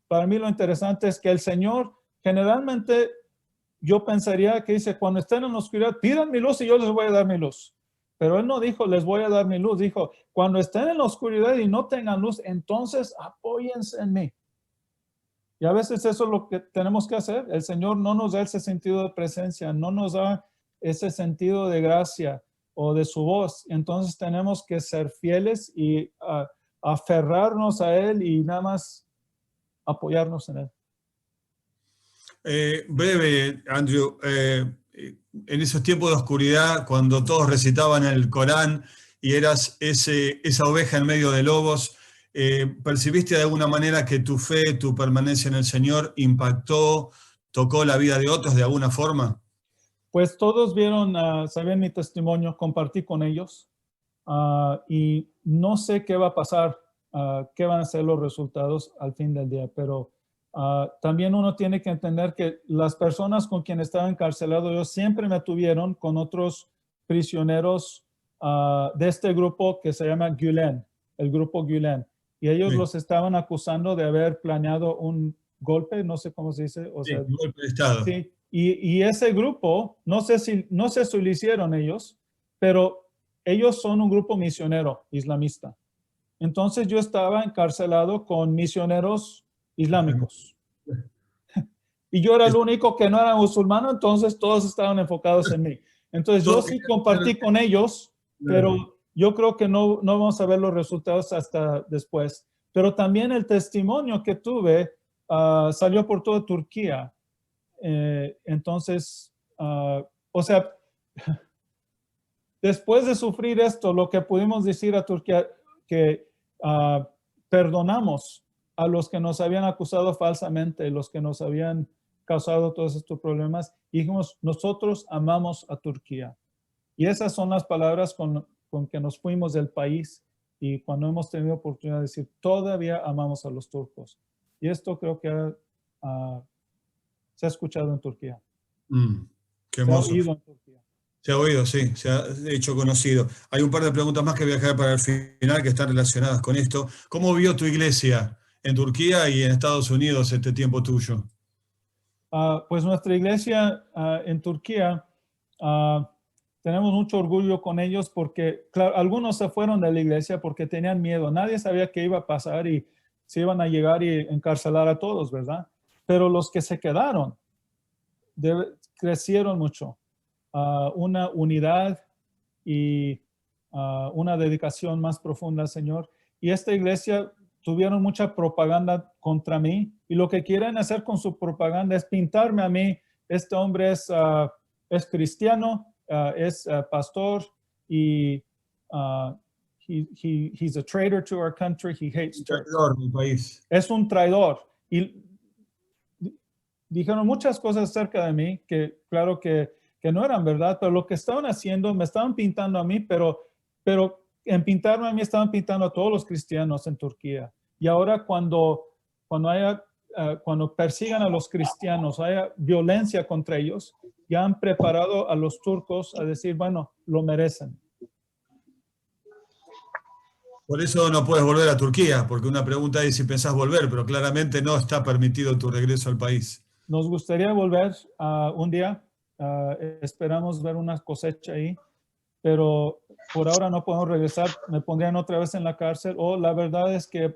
para mí lo interesante es que el Señor generalmente yo pensaría que dice, cuando estén en la oscuridad, pidan mi luz y yo les voy a dar mi luz. Pero Él no dijo, les voy a dar mi luz. Dijo, cuando estén en la oscuridad y no tengan luz, entonces apóyense en mí. Y a veces eso es lo que tenemos que hacer. El Señor no nos da ese sentido de presencia, no nos da ese sentido de gracia o de su voz. Entonces tenemos que ser fieles y aferrarnos a Él y nada más apoyarnos en Él. Breve, Andrew, en esos tiempos de oscuridad, cuando todos recitaban el Corán y eras esa oveja en medio de lobos, ¿percibiste de alguna manera que tu fe, tu permanencia en el Señor impactó, tocó la vida de otros de alguna forma? Pues todos sabían mi testimonio, compartí con ellos y no sé qué va a pasar, qué van a ser los resultados al fin del día, pero también uno tiene que entender que las personas con quienes estaba encarcelado, yo siempre me tuvieron con otros prisioneros de este grupo que se llama Gülen, el grupo Gülen, y ellos los estaban acusando de haber planeado un golpe, no sé cómo se dice. O sea, un golpe de Estado. Sí, y ese grupo, no sé si lo hicieron ellos, pero ellos son un grupo misionero islamista. Entonces yo estaba encarcelado con misioneros islámicos. Y yo era el único que no era musulmano, entonces todos estaban enfocados en mí. Entonces yo sí compartí con ellos, pero yo creo que no vamos a ver los resultados hasta después. Pero también el testimonio que tuve salió por toda Turquía. Entonces, o sea, después de sufrir esto, lo que pudimos decir a Turquía, que perdonamos a los que nos habían acusado falsamente, los que nos habían causado todos estos problemas, y dijimos, nosotros amamos a Turquía. Y esas son las palabras con que nos fuimos del país, y cuando hemos tenido oportunidad de decir, todavía amamos a los turcos. Y esto creo que se ha escuchado en Turquía. Qué hermoso. Se ha oído en Turquía. Se ha oído, sí, se ha hecho conocido. Hay un par de preguntas más que voy a dejar para el final que están relacionadas con esto. ¿Cómo vio tu iglesia en Turquía y en Estados Unidos este tiempo tuyo? Pues nuestra iglesia en Turquía, tenemos mucho orgullo con ellos porque, claro, algunos se fueron de la iglesia porque tenían miedo. Nadie sabía qué iba a pasar y se iban a llegar y encarcelar a todos, ¿verdad? Pero los que se quedaron crecieron mucho. Una unidad y una dedicación más profunda al Señor. Y esta iglesia tuvieron mucha propaganda contra mí y lo que quieren hacer con su propaganda es pintarme a mí. Este hombre es cristiano, es pastor y he's a traitor to our country. He hates church. Es un traidor. Y dijeron muchas cosas acerca de mí que claro que no eran verdad, pero lo que estaban haciendo, me estaban pintando a mí, pero en pintarme a mí estaban pintando a todos los cristianos en Turquía. Y ahora cuando persigan a los cristianos, haya violencia contra ellos, ya han preparado a los turcos a decir, bueno, lo merecen. Por eso no puedes volver a Turquía, porque una pregunta es si pensás volver, pero claramente no está permitido tu regreso al país. Nos gustaría volver un día. Esperamos ver una cosecha ahí, pero por ahora no podemos regresar. Me pondrían otra vez en la cárcel o la verdad es que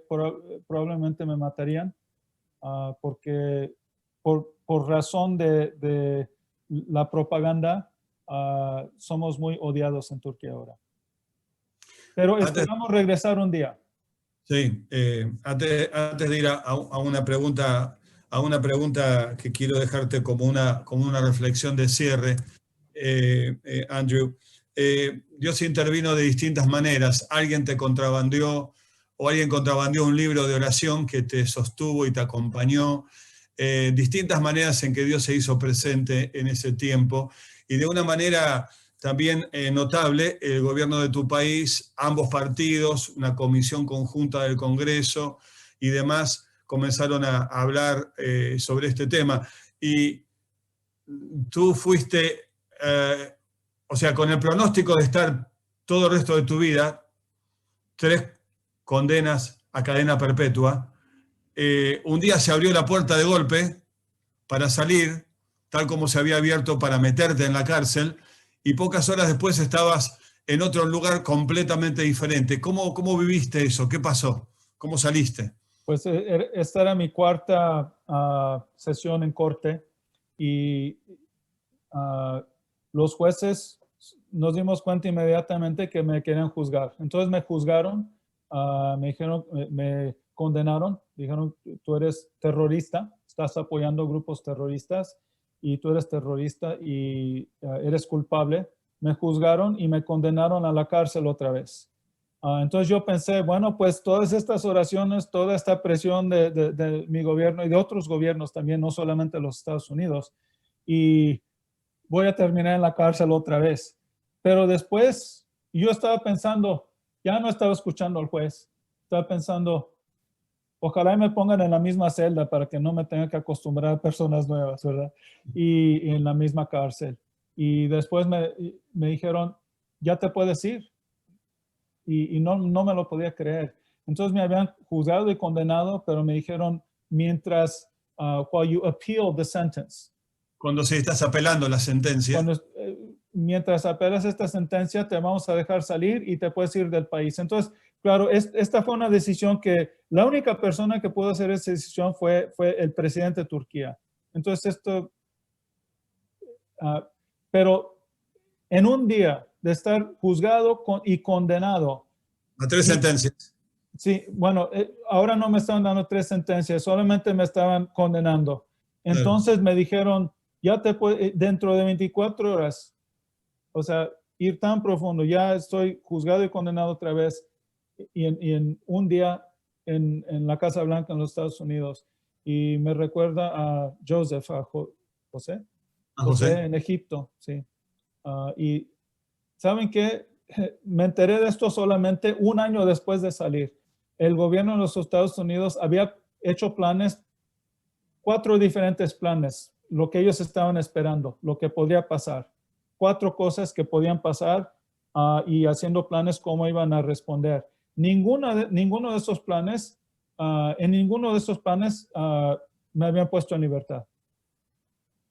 probablemente me matarían porque por razón de la propaganda somos muy odiados en Turquía ahora. Pero esperamos regresar un día. Sí, antes de ir a una pregunta a una pregunta que quiero dejarte como una reflexión de cierre, Andrew. Dios intervino de distintas maneras. Alguien te contrabandeó o alguien contrabandeó un libro de oración que te sostuvo y te acompañó. Distintas maneras en que Dios se hizo presente en ese tiempo. Y de una manera también notable, el gobierno de tu país, ambos partidos, una comisión conjunta del Congreso y demás, comenzaron a hablar sobre este tema. Y tú fuiste, o sea, con el pronóstico de estar todo el resto de tu vida, 3 condenas a cadena perpetua, un día se abrió la puerta de golpe para salir, tal como se había abierto para meterte en la cárcel, y pocas horas después estabas en otro lugar completamente diferente. ¿Cómo viviste eso? ¿Qué pasó? ¿Cómo saliste? Pues esta era mi cuarta sesión en corte y los jueces nos dimos cuenta inmediatamente que me querían juzgar. Entonces me juzgaron, me dijeron, me condenaron, dijeron, tú eres terrorista, estás apoyando grupos terroristas y tú eres terrorista y eres culpable. Me juzgaron y me condenaron a la cárcel otra vez. Entonces yo pensé, bueno, pues todas estas oraciones, toda esta presión de mi gobierno y de otros gobiernos también, no solamente los Estados Unidos, y voy a terminar en la cárcel otra vez. Pero después yo estaba pensando, ya no estaba escuchando al juez, estaba pensando, ojalá me pongan en la misma celda para que no me tenga que acostumbrar a personas nuevas, ¿verdad? Y en la misma cárcel. Y después me dijeron, ya te puedes ir. Y no me lo podía creer. Entonces me habían juzgado y condenado, pero me dijeron, mientras, while you appeal the sentence. Cuando sí estás apelando la sentencia. Mientras apelas esta sentencia, te vamos a dejar salir y te puedes ir del país. Entonces, claro, esta fue una decisión que la única persona que pudo hacer esa decisión fue el presidente de Turquía. Entonces, pero en un día de estar juzgado y condenado. A 3 sentencias. Sí, bueno, ahora no me estaban dando 3 sentencias, solamente me estaban condenando. Entonces me dijeron, ya te puedes, dentro de 24 horas, o sea, ir tan profundo, ya estoy juzgado y condenado otra vez, y en un día en la Casa Blanca en los Estados Unidos. Y me recuerda a Joseph, a José. José en Egipto, sí. Y ¿saben qué? Me enteré de esto solamente un año después de salir. El gobierno de los Estados Unidos había hecho planes, 4 diferentes planes, lo que ellos estaban esperando, lo que podría pasar. 4 cosas que podían pasar y haciendo planes cómo iban a responder. Ninguno de esos planes, en ninguno de esos planes me habían puesto en libertad.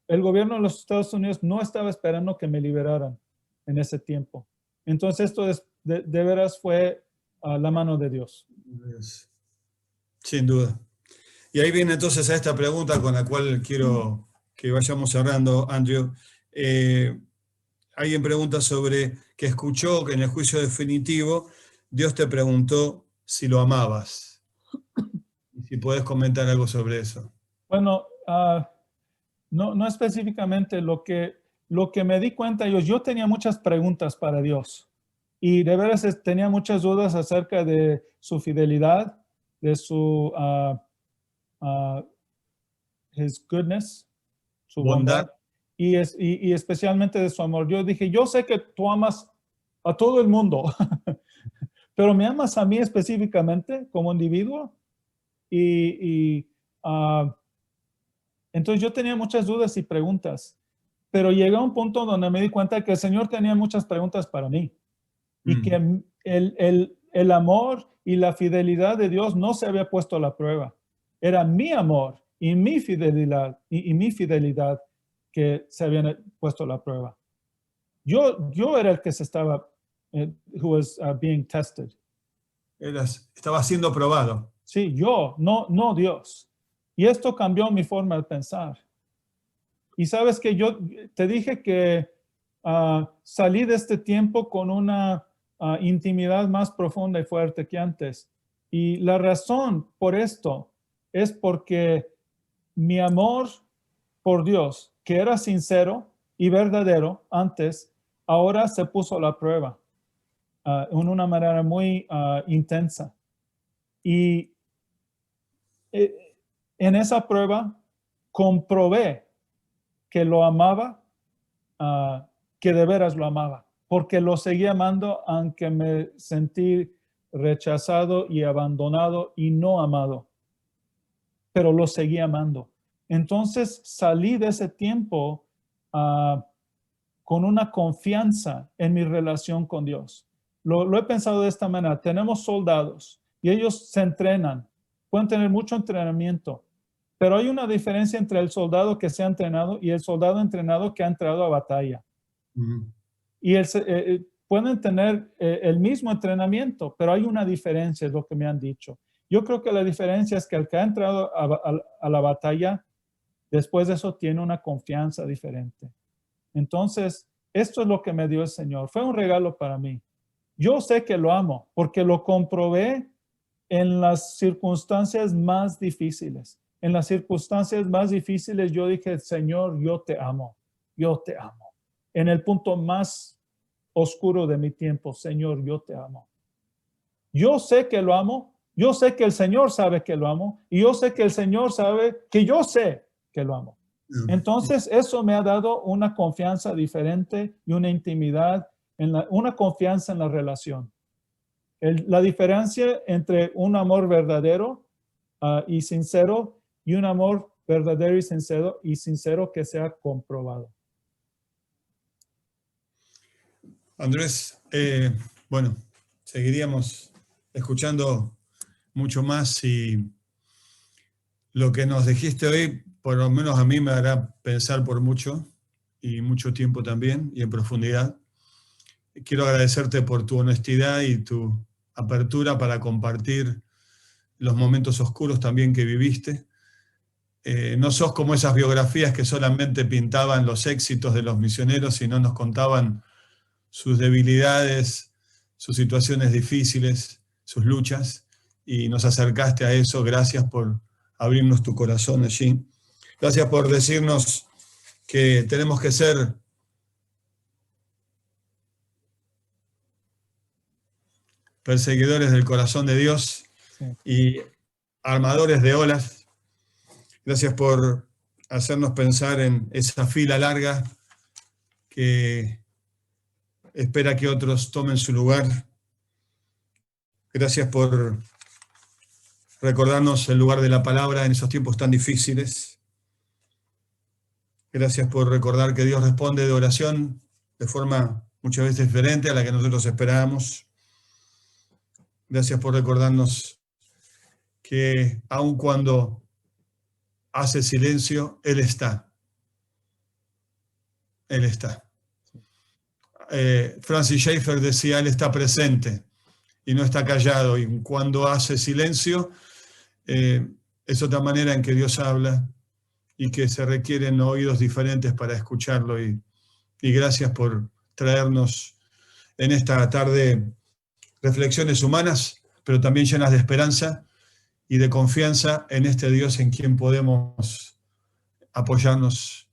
El gobierno de los Estados Unidos no estaba esperando que me liberaran en ese tiempo. Entonces esto de veras fue la mano de Dios. Sin duda. Y ahí viene entonces a esta pregunta con la cual quiero que vayamos cerrando, Andrew. Alguien pregunta sobre que escuchó que en el juicio definitivo Dios te preguntó si lo amabas. Y si puedes comentar algo sobre eso. Bueno, no específicamente lo que me di cuenta, yo tenía muchas preguntas para Dios y de veras tenía muchas dudas acerca de su fidelidad, de su his goodness, su bondad y especialmente de su amor. Yo dije, yo sé que tú amas a todo el mundo, pero me amas a mí específicamente como individuo entonces yo tenía muchas dudas y preguntas, pero llegué a un punto donde me di cuenta que el Señor tenía muchas preguntas para mí y que el amor y la fidelidad de Dios no se había puesto a la prueba. Era mi amor y mi fidelidad que se habían puesto a la prueba. Yo era el que se estaba, who was being tested. Estaba siendo probado. Sí, yo, no Dios. Y esto cambió mi forma de pensar. Y sabes que yo te dije que salí de este tiempo con una intimidad más profunda y fuerte que antes. Y la razón por esto es porque mi amor por Dios, que era sincero y verdadero antes, ahora se puso a la prueba en una manera muy intensa. Y en esa prueba comprobé que lo amaba, que de veras lo amaba, porque lo seguía amando aunque me sentí rechazado y abandonado y no amado, pero lo seguía amando. Entonces salí de ese tiempo con una confianza en mi relación con Dios. Lo he pensado de esta manera. Tenemos soldados y ellos se entrenan, pueden tener mucho entrenamiento, pero hay una diferencia entre el soldado que se ha entrenado y el soldado entrenado que ha entrado a batalla. Y pueden tener el mismo entrenamiento, pero hay una diferencia, es lo que me han dicho. Yo creo que la diferencia es que el que ha entrado a la batalla, después de eso tiene una confianza diferente. Entonces, esto es lo que me dio el Señor. Fue un regalo para mí. Yo sé que lo amo porque lo comprobé en las circunstancias más difíciles. En las circunstancias más difíciles yo dije, Señor, yo te amo. Yo te amo. En el punto más oscuro de mi tiempo, Señor, yo te amo. Yo sé que lo amo. Yo sé que el Señor sabe que lo amo. Y yo sé que el Señor sabe que yo sé que lo amo. Entonces, eso me ha dado una confianza diferente y una intimidad, una confianza en la relación. La diferencia entre un amor verdadero y sincero y un amor verdadero y sincero que sea comprobado. Andrés, bueno, seguiríamos escuchando mucho más y lo que nos dijiste hoy, por lo menos a mí me hará pensar por mucho y mucho tiempo también y en profundidad. Quiero agradecerte por tu honestidad y tu apertura para compartir los momentos oscuros también que viviste. No sos como esas biografías que solamente pintaban los éxitos de los misioneros, sino nos contaban sus debilidades, sus situaciones difíciles, sus luchas, y nos acercaste a eso. Gracias por abrirnos tu corazón allí. Gracias por decirnos que tenemos que ser perseguidores del corazón de Dios y armadores de olas. Gracias por hacernos pensar en esa fila larga que espera que otros tomen su lugar. Gracias por recordarnos el lugar de la palabra en esos tiempos tan difíciles. Gracias por recordar que Dios responde de oración de forma muchas veces diferente a la que nosotros esperábamos. Gracias por recordarnos que aun cuando hace silencio, Él está. Él está. Francis Schaeffer decía, Él está presente y no está callado. Y cuando hace silencio, es otra manera en que Dios habla y que se requieren oídos diferentes para escucharlo. Y gracias por traernos en esta tarde reflexiones humanas, pero también llenas de esperanza y de confianza en este Dios en quien podemos apoyarnos